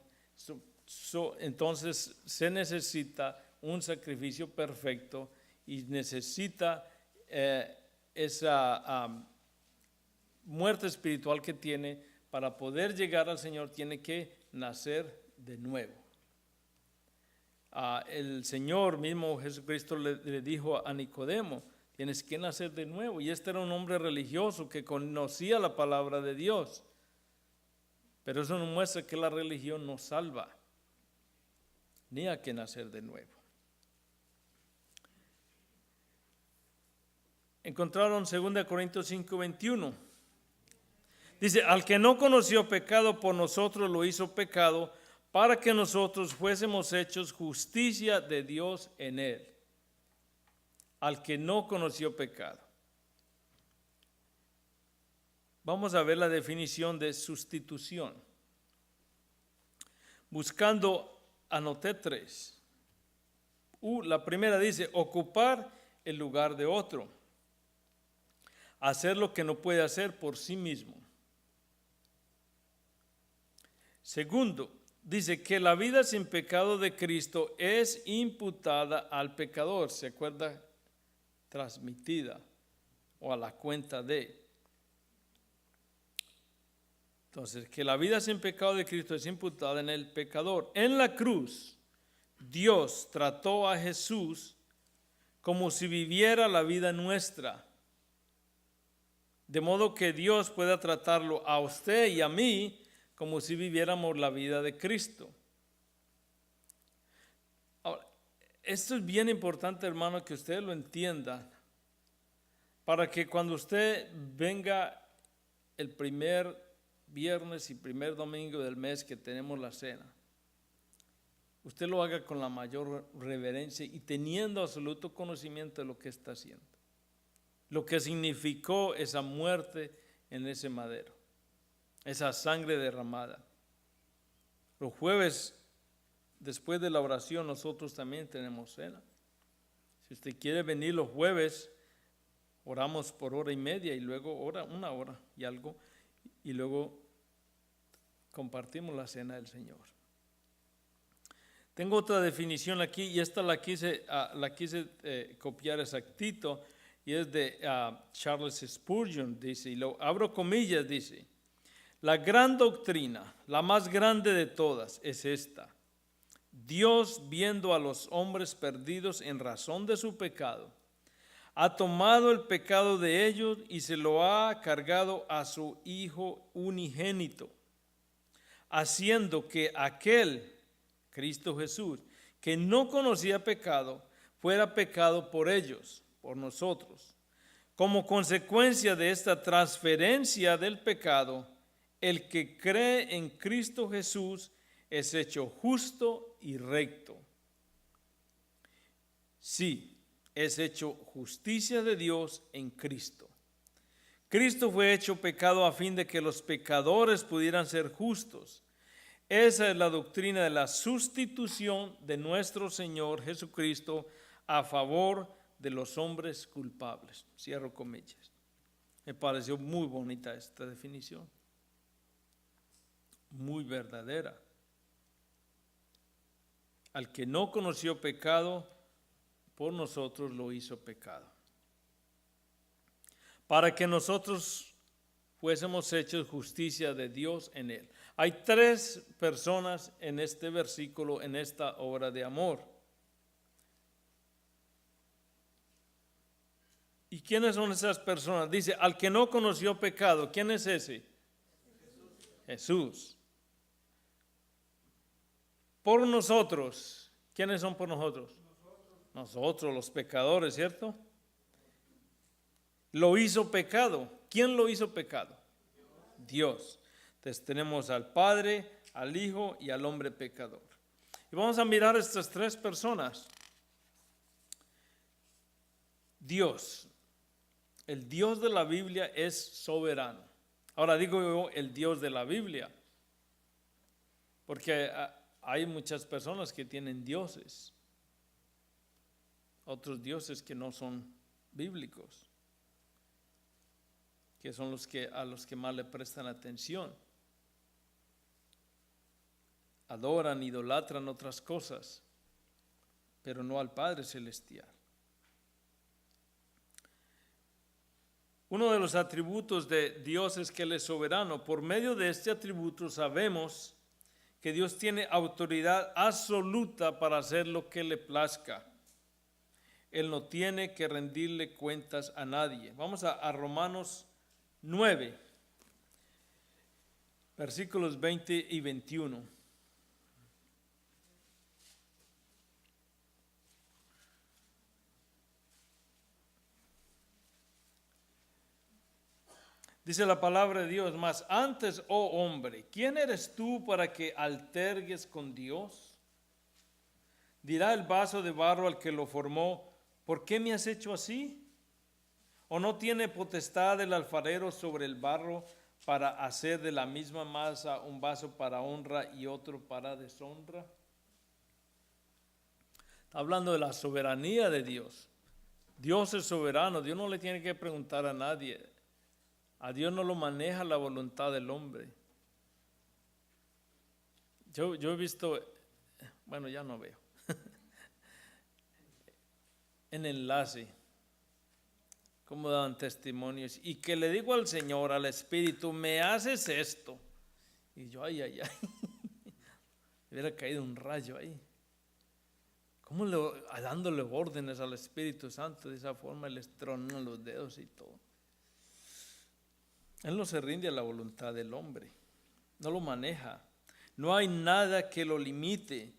Entonces se necesita un sacrificio perfecto y necesita esa muerte espiritual que tiene. Para poder llegar al Señor tiene que nacer de nuevo. El Señor mismo Jesucristo le dijo a Nicodemo, tienes que nacer de nuevo. Y este era un hombre religioso que conocía la palabra de Dios. Pero eso nos muestra que la religión no salva, ni hay que nacer de nuevo. Encontraron 2 Corintios 5, 21. Dice, al que no conoció pecado por nosotros lo hizo pecado, para que nosotros fuésemos hechos justicia de Dios en él. Al que no conoció pecado. Vamos a ver la definición de sustitución. Buscando, anoté 3. La primera dice, ocupar el lugar de otro. Hacer lo que no puede hacer por sí mismo. Segundo, dice que la vida sin pecado de Cristo es imputada al pecador. ¿Se acuerda? Transmitida o a la cuenta de. Entonces, que la vida sin pecado de Cristo es imputada en el pecador. En la cruz, Dios trató a Jesús como si viviera la vida nuestra. De modo que Dios pueda tratarlo a usted y a mí como si viviéramos la vida de Cristo. Ahora, esto es bien importante, hermano, que usted lo entienda, para que cuando usted venga el primer viernes y primer domingo del mes que tenemos la cena, usted lo haga con la mayor reverencia y teniendo absoluto conocimiento de lo que está haciendo, lo que significó esa muerte en ese madero, esa sangre derramada. Los jueves, después de la oración, nosotros también tenemos cena. Si usted quiere venir los jueves, oramos por 1:30 y luego 1 hora y algo, y luego compartimos la cena del Señor. Tengo otra definición aquí, y esta la quise copiar exactito, y es de Charles Spurgeon, dice, y lo abro comillas, dice, la gran doctrina, la más grande de todas, es esta: Dios, viendo a los hombres perdidos en razón de su pecado, ha tomado el pecado de ellos y se lo ha cargado a su Hijo unigénito, haciendo que aquel, Cristo Jesús, que no conocía pecado, fuera pecado por ellos, por nosotros. Como consecuencia de esta transferencia del pecado, el que cree en Cristo Jesús es hecho justo y recto. Sí, es hecho justicia de Dios en Cristo. Cristo fue hecho pecado a fin de que los pecadores pudieran ser justos. Esa es la doctrina de la sustitución de nuestro Señor Jesucristo a favor de los hombres culpables. Cierro comillas. Me pareció muy bonita esta definición. Muy verdadera. Al que no conoció pecado, por nosotros lo hizo pecado, para que nosotros fuésemos hechos justicia de Dios en él. Hay tres personas en este versículo, en esta obra de amor. ¿Y quiénes son esas personas? Dice, al que no conoció pecado. ¿Quién es ese? Jesús. Por nosotros. ¿Quiénes son por nosotros? Nosotros, los pecadores, ¿cierto? Lo hizo pecado. ¿Quién lo hizo pecado? Dios. Entonces tenemos al Padre, al Hijo y al hombre pecador. Y vamos a mirar a estas tres personas. Dios. El Dios de la Biblia es soberano. Ahora digo yo el Dios de la Biblia, porque hay muchas personas que tienen dioses, otros dioses que no son bíblicos, que son a los que más le prestan atención. Adoran, idolatran otras cosas, pero no al Padre Celestial. Uno de los atributos de Dios es que Él es soberano. Por medio de este atributo sabemos que Dios tiene autoridad absoluta para hacer lo que le plazca. Él no tiene que rendirle cuentas a nadie. Vamos a Romanos 9, versículos 20 y 21. Dice la palabra de Dios, mas antes, oh hombre, ¿quién eres tú para que altergues con Dios? Dirá el vaso de barro al que lo formó, ¿por qué me has hecho así? ¿O no tiene potestad el alfarero sobre el barro para hacer de la misma masa un vaso para honra y otro para deshonra? Está hablando de la soberanía de Dios. Dios es soberano, Dios no le tiene que preguntar a nadie. A Dios no lo maneja la voluntad del hombre. Yo he visto, bueno, ya no veo, en enlace, cómo daban testimonios, y que le digo al Señor, al Espíritu, me haces esto. Y yo, ay, hubiera caído un rayo ahí. ¿Cómo dándole órdenes al Espíritu Santo? De esa forma les tronan los dedos y todo. Él no se rinde a la voluntad del hombre, no lo maneja. No hay nada que lo limite,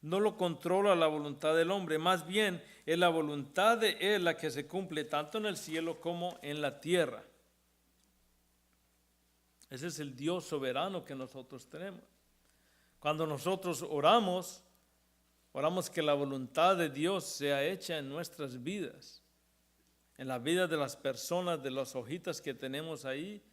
no lo controla la voluntad del hombre. Más bien, es la voluntad de Él la que se cumple tanto en el cielo como en la tierra. Ese es el Dios soberano que nosotros tenemos. Cuando nosotros oramos que la voluntad de Dios sea hecha en nuestras vidas. En la vida de las personas, de las hojitas que tenemos ahí,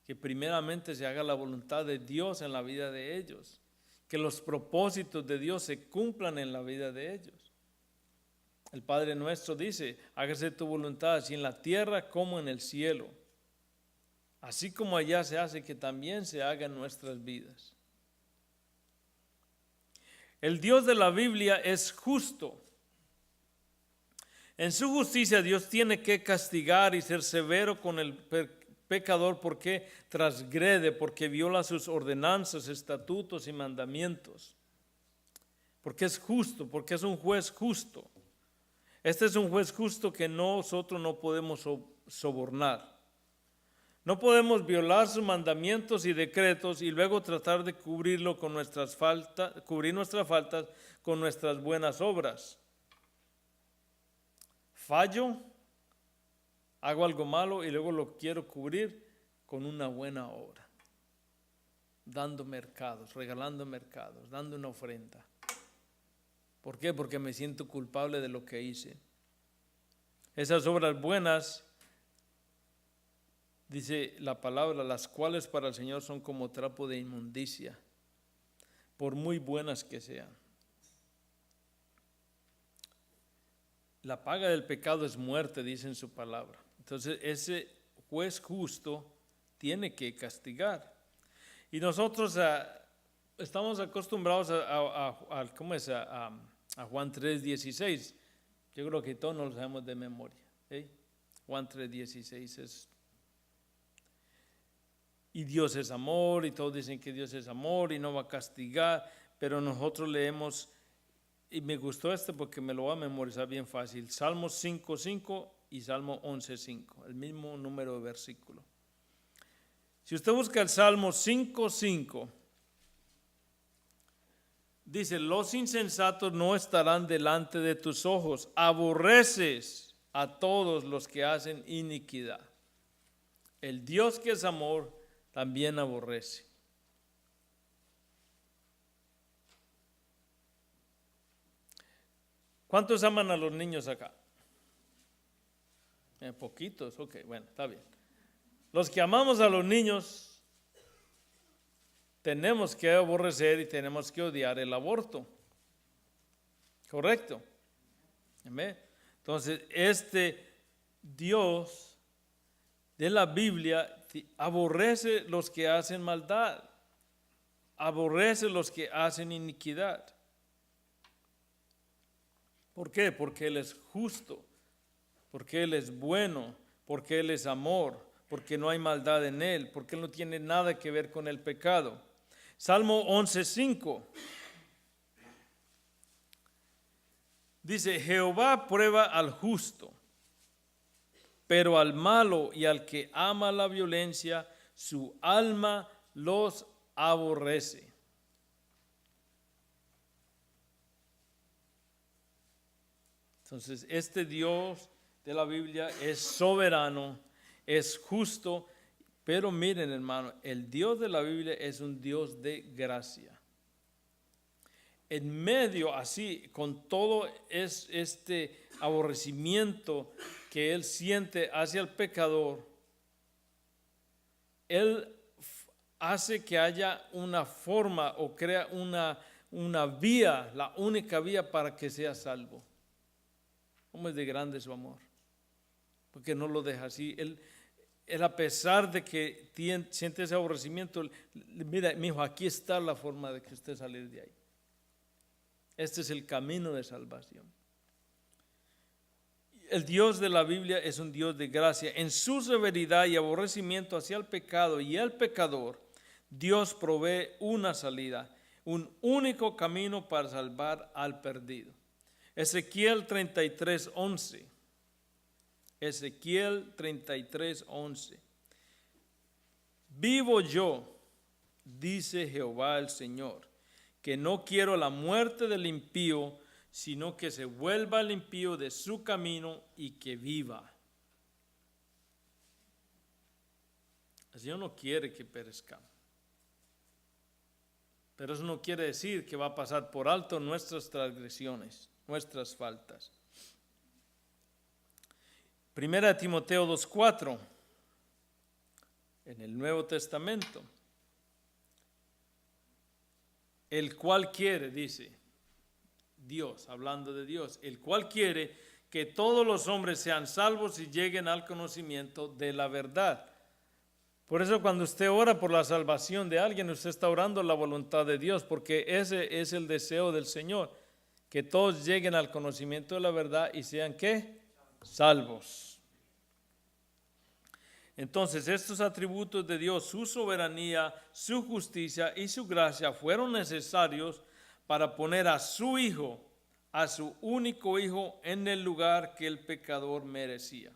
que primeramente se haga la voluntad de Dios en la vida de ellos, que los propósitos de Dios se cumplan en la vida de ellos. El Padre nuestro dice, hágase tu voluntad así en la tierra como en el cielo. Así como allá se hace, que también se haga en nuestras vidas. El Dios de la Biblia es justo. En su justicia Dios tiene que castigar y ser severo con el pecador porque transgrede, porque viola sus ordenanzas, estatutos y mandamientos. Porque es justo, porque es un juez justo. Este es un juez justo que nosotros no podemos sobornar. No podemos violar sus mandamientos y decretos y luego tratar de cubrirlo con cubrir nuestras faltas con nuestras buenas obras. Fallo, hago algo malo y luego lo quiero cubrir con una buena obra. Dando mercados, regalando mercados, dando una ofrenda. ¿Por qué? Porque me siento culpable de lo que hice. Esas obras buenas, dice la palabra, las cuales para el Señor son como trapo de inmundicia, por muy buenas que sean. La paga del pecado es muerte, dice en su palabra. Entonces ese juez justo tiene que castigar. Y nosotros estamos acostumbrados a Juan 3:16. Yo creo que todos nos lo sabemos de memoria. Juan 3:16 es. Y Dios es amor, y todos dicen que Dios es amor y no va a castigar, pero nosotros leemos, y me gustó porque me lo va a memorizar bien fácil, Salmo 5:5 y Salmo 11:5, el mismo número de versículo. Si usted busca el Salmo 5:5, dice, los insensatos no estarán delante de tus ojos, aborreces a todos los que hacen iniquidad. El Dios que es amor también aborrece. ¿Cuántos aman a los niños acá? Poquitos, ok, bueno, está bien. Los que amamos a los niños tenemos que aborrecer y tenemos que odiar el aborto. ¿Correcto? ¿Amén? Entonces, este Dios de la Biblia aborrece los que hacen maldad, aborrece los que hacen iniquidad. ¿Por qué? Porque Él es justo, porque Él es bueno, porque Él es amor, porque no hay maldad en Él, porque Él no tiene nada que ver con el pecado. Salmo 11:5 dice, Jehová prueba al justo, pero al malo y al que ama la violencia, su alma los aborrece. Entonces, este Dios de la Biblia es soberano, es justo, pero miren, hermano, el Dios de la Biblia es un Dios de gracia. En medio, así, con todo este aborrecimiento que Él siente hacia el pecador, Él hace que haya una forma o crea una vía, la única vía para que sea salvo. ¿Cómo es de grande su amor? Porque no lo deja así. Él a pesar de que siente ese aborrecimiento, mira, mi hijo, aquí está la forma de que usted salir de ahí. Este es el camino de salvación. El Dios de la Biblia es un Dios de gracia. En su severidad y aborrecimiento hacia el pecado y el pecador, Dios provee una salida, un único camino para salvar al perdido. Ezequiel 33:11. Ezequiel 33:11. Vivo yo, dice Jehová el Señor, que no quiero la muerte del impío, sino que se vuelva el impío de su camino y que viva. El Señor no quiere que perezcamos. Pero eso no quiere decir que va a pasar por alto nuestras transgresiones, nuestras faltas. Primera Timoteo 2:4, en el Nuevo Testamento, el cual quiere, dice Dios, hablando de Dios, el cual quiere que todos los hombres sean salvos y lleguen al conocimiento de la verdad. Por eso cuando usted ora por la salvación de alguien, usted está orando la voluntad de Dios, porque ese es el deseo del Señor, que todos lleguen al conocimiento de la verdad y sean ¿qué? Salvos. Entonces, estos atributos de Dios, su soberanía, su justicia y su gracia fueron necesarios para poner a su Hijo, a su único Hijo, en el lugar que el pecador merecía.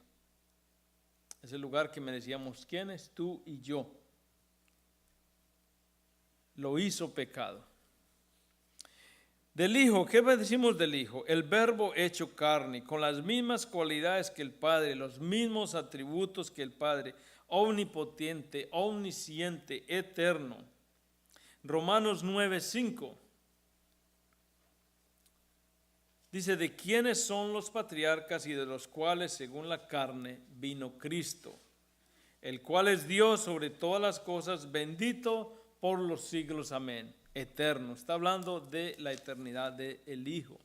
Es el lugar que merecíamos, ¿quiénes? Tú y yo. Lo hizo pecado. Del Hijo, ¿qué decimos del Hijo? El Verbo hecho carne, con las mismas cualidades que el Padre, los mismos atributos que el Padre, omnipotente, omnisciente, eterno. Romanos 9:5 dice, ¿de quiénes son los patriarcas y de los cuales, según la carne, vino Cristo? El cual es Dios sobre todas las cosas, bendito por los siglos. Amén. Eterno. Está hablando de la eternidad del Hijo.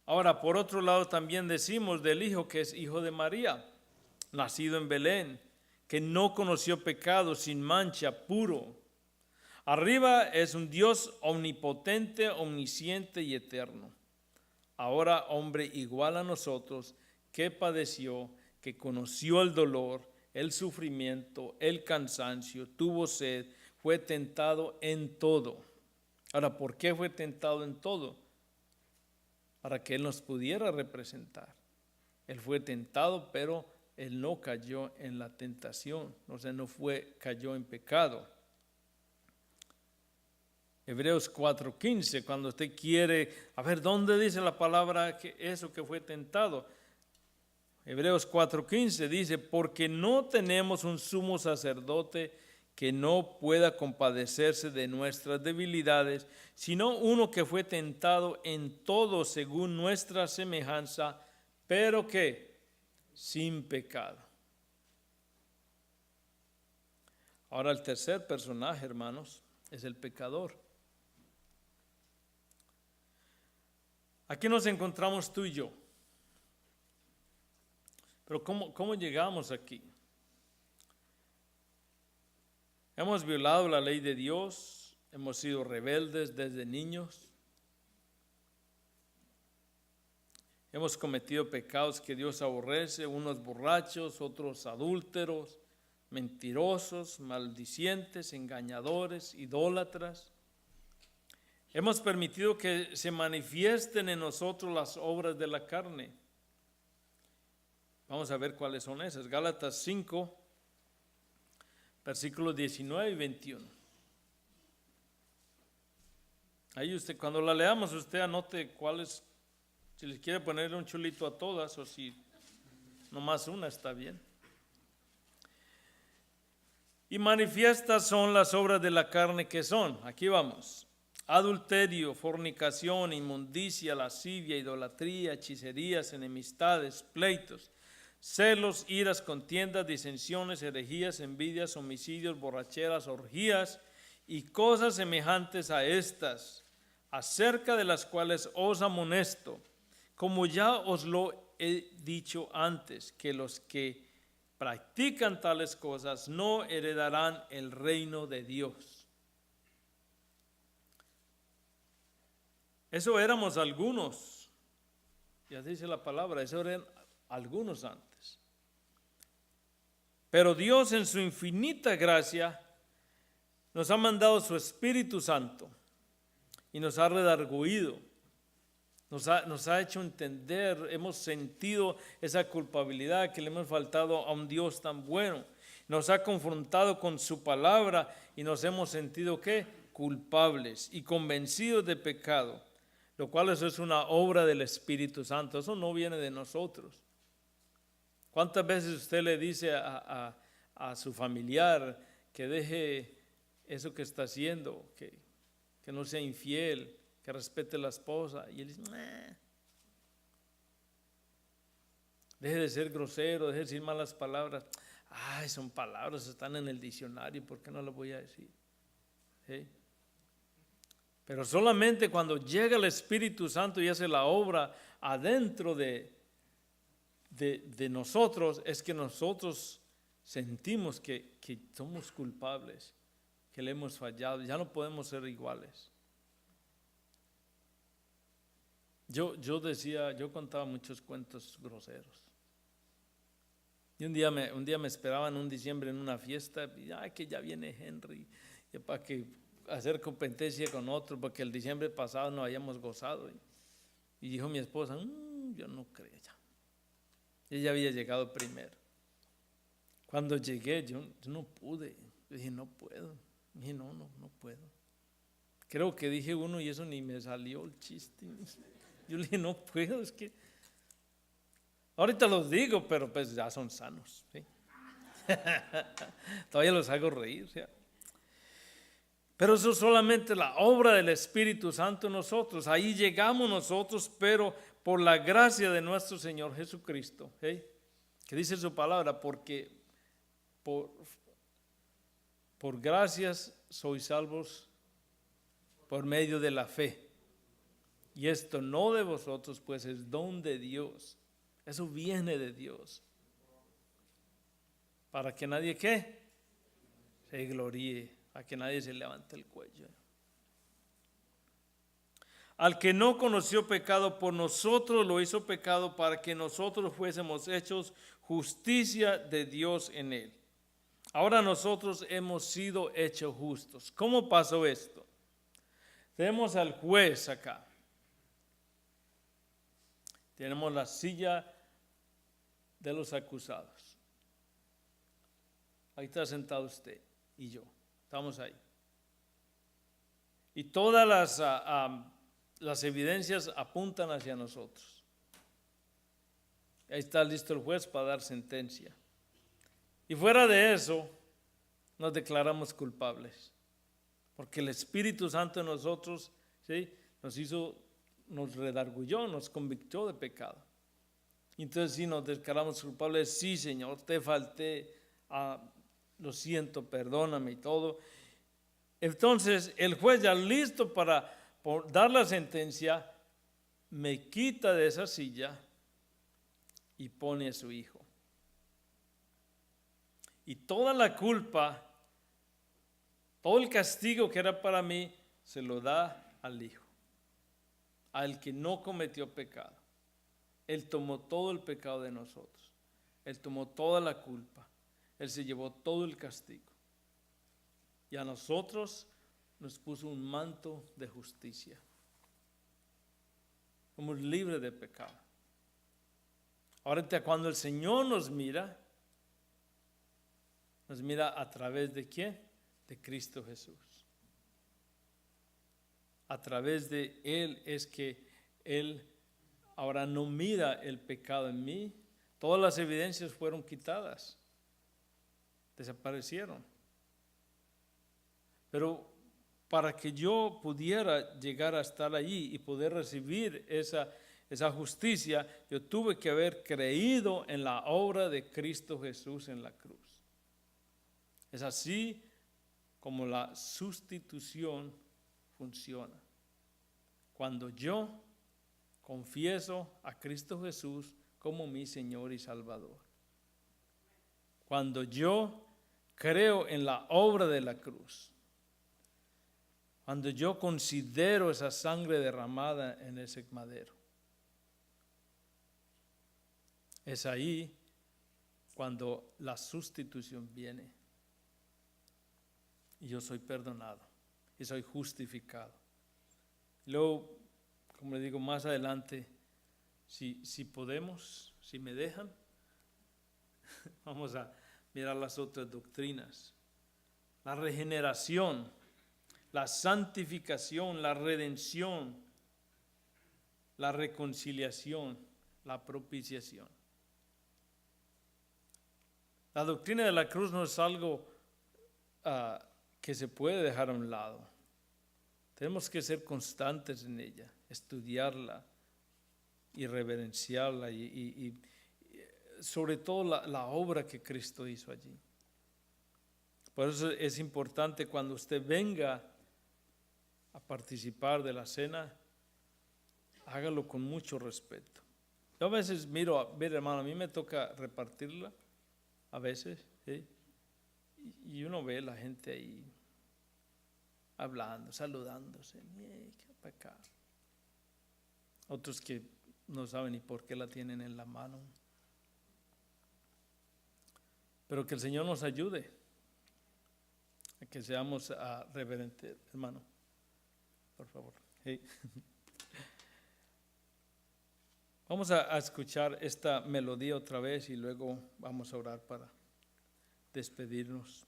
Ahora, por otro lado, también decimos del Hijo que es hijo de María, nacido en Belén, que no conoció pecado, sin mancha, puro. Arriba es un Dios omnipotente, omnisciente y eterno. Ahora hombre igual a nosotros, que padeció, que conoció el dolor, el sufrimiento, el cansancio, tuvo sed, fue tentado en todo. Ahora, ¿por qué fue tentado en todo? Para que Él nos pudiera representar. Él fue tentado, pero Él no cayó en la tentación, o sea, cayó en pecado. Hebreos 4:15, cuando usted quiere, a ver, ¿dónde dice la palabra que eso que fue tentado? Hebreos 4:15 dice, porque no tenemos un sumo sacerdote que no pueda compadecerse de nuestras debilidades, sino uno que fue tentado en todo según nuestra semejanza, pero que sin pecado. Ahora el tercer personaje, hermanos, es el pecador. Aquí nos encontramos tú y yo. Pero ¿cómo llegamos aquí? Hemos violado la ley de Dios, hemos sido rebeldes desde niños, hemos cometido pecados que Dios aborrece, unos borrachos, otros adúlteros, mentirosos, maldicientes, engañadores, idólatras. Hemos permitido que se manifiesten en nosotros las obras de la carne. Vamos a ver cuáles son esas. Gálatas 5, versículos 19 y 21. Ahí usted, cuando la leamos, usted anote cuáles, si les quiere ponerle un chulito a todas o si nomás una está bien. Y manifiestas son las obras de la carne que son, aquí vamos, adulterio, fornicación, inmundicia, lascivia, idolatría, hechicerías, enemistades, pleitos, celos, iras, contiendas, disensiones, herejías, envidias, homicidios, borracheras, orgías y cosas semejantes a estas, acerca de las cuales os amonesto, como ya os lo he dicho antes, que los que practican tales cosas no heredarán el reino de Dios. Eso éramos algunos, ya dice la palabra, eso eran algunos antes. Pero Dios en su infinita gracia nos ha mandado su Espíritu Santo y nos ha redarguido, nos ha hecho entender, hemos sentido esa culpabilidad que le hemos faltado a un Dios tan bueno. Nos ha confrontado con su palabra y nos hemos sentido ¿qué? Culpables y convencidos de pecado, lo cual eso es una obra del Espíritu Santo, eso no viene de nosotros. ¿Cuántas veces usted le dice a su familiar que deje eso que está haciendo, que no sea infiel, que respete a la esposa? Y él dice, nah. Deje de ser grosero, deje de decir malas palabras. Ay, son palabras, están en el diccionario, ¿por qué no las voy a decir? ¿Sí? Pero solamente cuando llega el Espíritu Santo y hace la obra adentro de nosotros, es que nosotros sentimos que somos culpables, que le hemos fallado, ya no podemos ser iguales. Yo contaba muchos cuentos groseros. Y un día me esperaban un diciembre en una fiesta, y que ya viene Henry, y para que hacer competencia con otro, porque el diciembre pasado no habíamos gozado. Y dijo mi esposa, yo no creo ya. Ella había llegado primero. Cuando llegué, yo no pude. Yo dije, no puedo. Dije, no puedo. Creo que dije uno y eso ni me salió el chiste. Yo le dije, no puedo, es que ahorita los digo, pero pues ya son sanos, ¿sí? Todavía los hago reír, ¿sí? Pero eso es solamente la obra del Espíritu Santo en nosotros. Ahí llegamos nosotros, pero por la gracia de nuestro Señor Jesucristo, ¿sí? Que dice su palabra, porque por gracias sois salvos por medio de la fe. Y esto no de vosotros, pues es don de Dios. Eso viene de Dios. Para que nadie, ¿qué? Se gloríe, a que nadie se levante el cuello. Al que no conoció pecado, por nosotros lo hizo pecado para que nosotros fuésemos hechos justicia de Dios en él. Ahora nosotros hemos sido hechos justos. ¿Cómo pasó esto? Tenemos al juez acá. Tenemos la silla de los acusados. Ahí está sentado usted y yo. Estamos ahí. Y todas las evidencias apuntan hacia nosotros. Ahí está listo el juez para dar sentencia. Y fuera de eso, nos declaramos culpables. Porque el Espíritu Santo en nosotros, ¿sí?, nos redargulló, nos convictó de pecado. Entonces sí nos declaramos culpables, sí Señor, te falté, lo siento, perdóname y todo. Entonces el juez ya listo para dar la sentencia, me quita de esa silla y pone a su hijo. Y toda la culpa, todo el castigo que era para mí, se lo da al hijo, al que no cometió pecado. Él tomó todo el pecado de nosotros. Él tomó toda la culpa. Él se llevó todo el castigo. Y a nosotros nos puso un manto de justicia. Somos libres de pecado. Ahorita cuando el Señor nos mira a través de ¿quién? De Cristo Jesús. A través de Él es que Él ahora no mira el pecado en mí. Todas las evidencias fueron quitadas, desaparecieron. Pero para que yo pudiera llegar a estar allí y poder recibir esa justicia, yo tuve que haber creído en la obra de Cristo Jesús en la cruz. Es así como la sustitución funciona. Cuando yo confieso a Cristo Jesús como mi Señor y Salvador. Cuando yo creo en la obra de la cruz. Cuando yo considero esa sangre derramada en ese madero. Es ahí cuando la sustitución viene. Y yo soy perdonado. Y soy justificado. Luego, como le digo más adelante, si podemos, si me dejan, vamos a mirar las otras doctrinas. La regeneración, la santificación, la redención, la reconciliación, la propiciación. La doctrina de la cruz no es algo que se puede dejar a un lado. Tenemos que ser constantes en ella, estudiarla y reverenciarla y sobre todo la obra que Cristo hizo allí. Por eso es importante cuando usted venga a participar de la cena, hágalo con mucho respeto. Yo a veces miro, hermano, a mí me toca repartirla, a veces, ¿sí? Y uno ve la gente ahí hablando, saludándose, qué pecado. Otros que no saben ni por qué la tienen en la mano. pero que el Señor nos ayude a que seamos reverentes, hermano, por favor. Hey. Vamos a escuchar esta melodía otra vez y luego vamos a orar para despedirnos.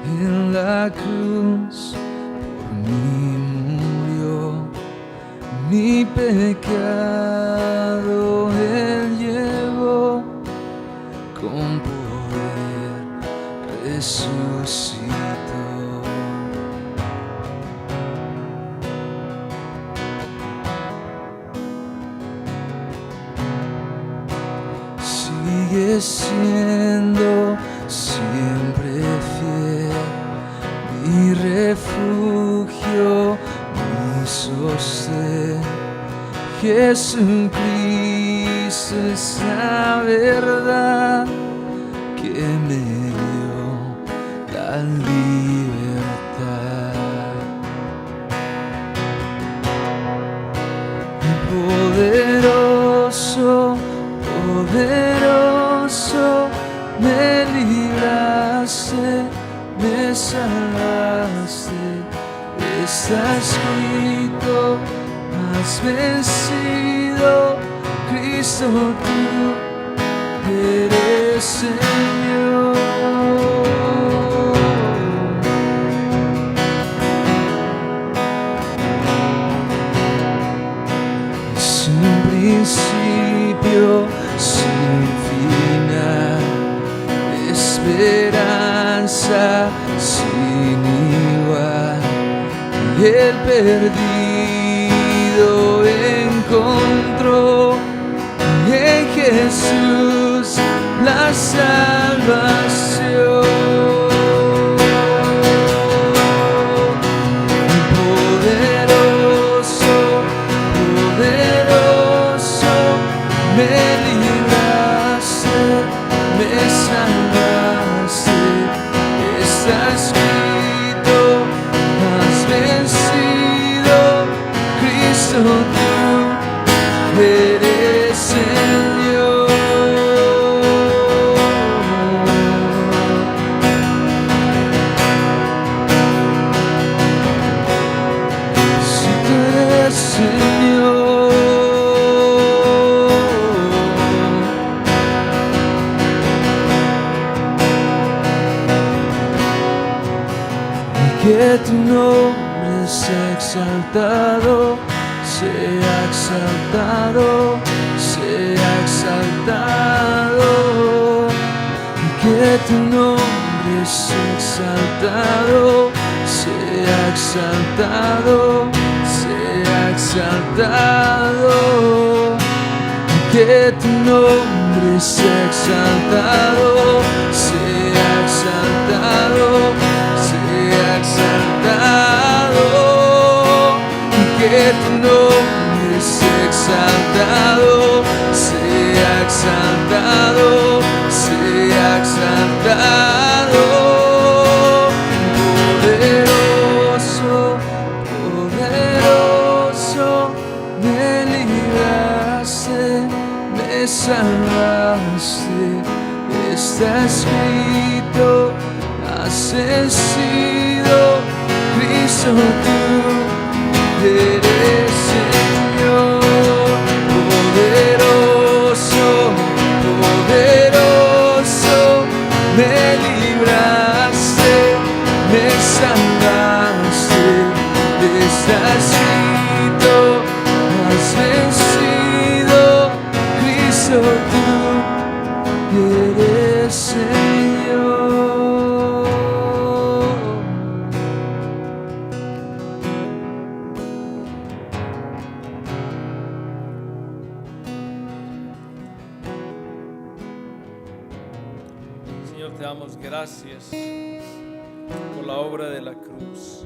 En la cruz por mí murió, mi pecado Él llevó, con poder resucitó. Sigue siendo siempre fiel, mi refugio, mi sostén. Jesucristo es la verdad que me dio la libertad. Poderoso, poderoso, me libraste, me salvaste. Está escrito, has vencido, Cristo, tú eres Señor. Sin principio, sin final, esperanza sin igual, y el perdido encontró en Jesús la salvación. Poderoso, poderoso, me libraste, me salvaste. Está escrito, has vencido, Cristo, tú eres Señor. Si tú eres Señor, que tu nombre sea exaltado, sea exaltado, sea exaltado. Que tu nombre sea exaltado, sea exaltado, sea exaltado. Que tu nombre sea exaltado, sea exaltado, sea exaltado. Que tu nombre sea exaltado, sea exaltado, sea exaltado. Poderoso, poderoso, me libraste, me salvaste. Está escrito, has vencido, Cristo, tú eres Señor. Poderoso, poderoso, me libraste, me salvaste. Está escrito, has vencido, Cristo, tú Señor. Señor, te damos gracias por la obra de la cruz.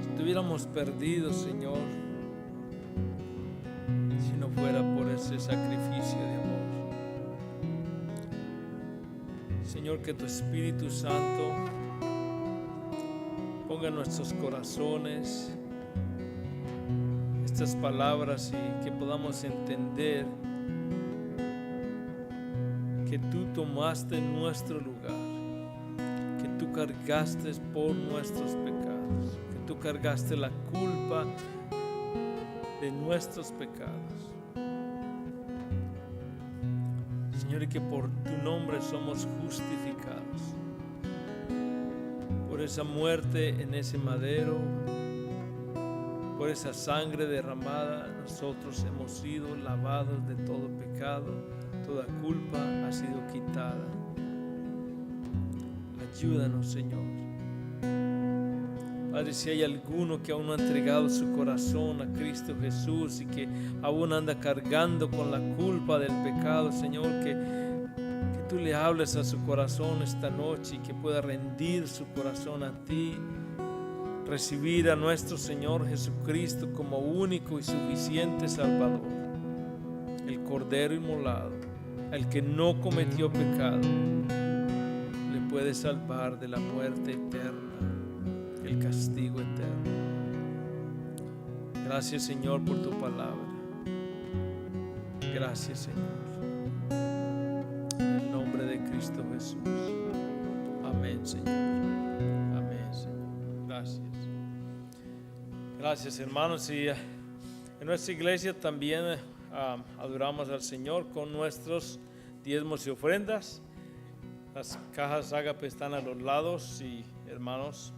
Si estuviéramos perdidos, Señor, si no fuera por ese sacrificio de amor. Señor, que tu Espíritu Santo ponga en nuestros corazones estas palabras y que podamos entender que tú tomaste nuestro lugar, que tú cargaste por nuestros pecados, que tú cargaste la culpa de nuestros pecados. Señor, y que por tu nombre somos justificados. Por esa muerte en ese madero, por esa sangre derramada, nosotros hemos sido lavados de todo pecado, toda culpa ha sido quitada. Ayúdanos, Señor. Padre, si hay alguno que aún no ha entregado su corazón a Cristo Jesús y que aún anda cargando con la culpa del pecado, Señor, que tú le hables a su corazón esta noche y que pueda rendir su corazón a ti, recibir a nuestro Señor Jesucristo como único y suficiente Salvador, el Cordero inmolado, el que no cometió pecado, le puede salvar de la muerte eterna, el castigo eterno. Gracias, Señor, por tu palabra. Gracias, Señor. En el nombre de Cristo Jesús. Amén, Señor. Amén, Señor. Gracias. Gracias, hermanos. Y en nuestra iglesia también adoramos al Señor con nuestros diezmos y ofrendas. Las cajas Ágape están a los lados y, hermanos,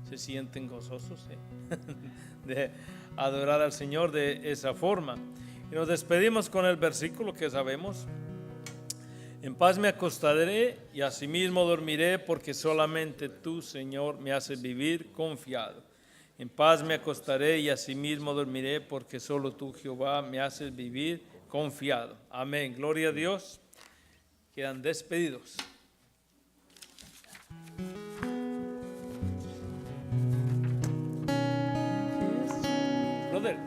se sienten gozosos de adorar al Señor de esa forma. Y nos despedimos con el versículo que sabemos: en paz me acostaré y asimismo dormiré, porque solamente tú, Señor, me haces vivir confiado. En paz me acostaré y asimismo dormiré, porque solo tú, Jehová, me haces vivir confiado. Amén. Gloria a Dios. Quedan despedidos. Brother.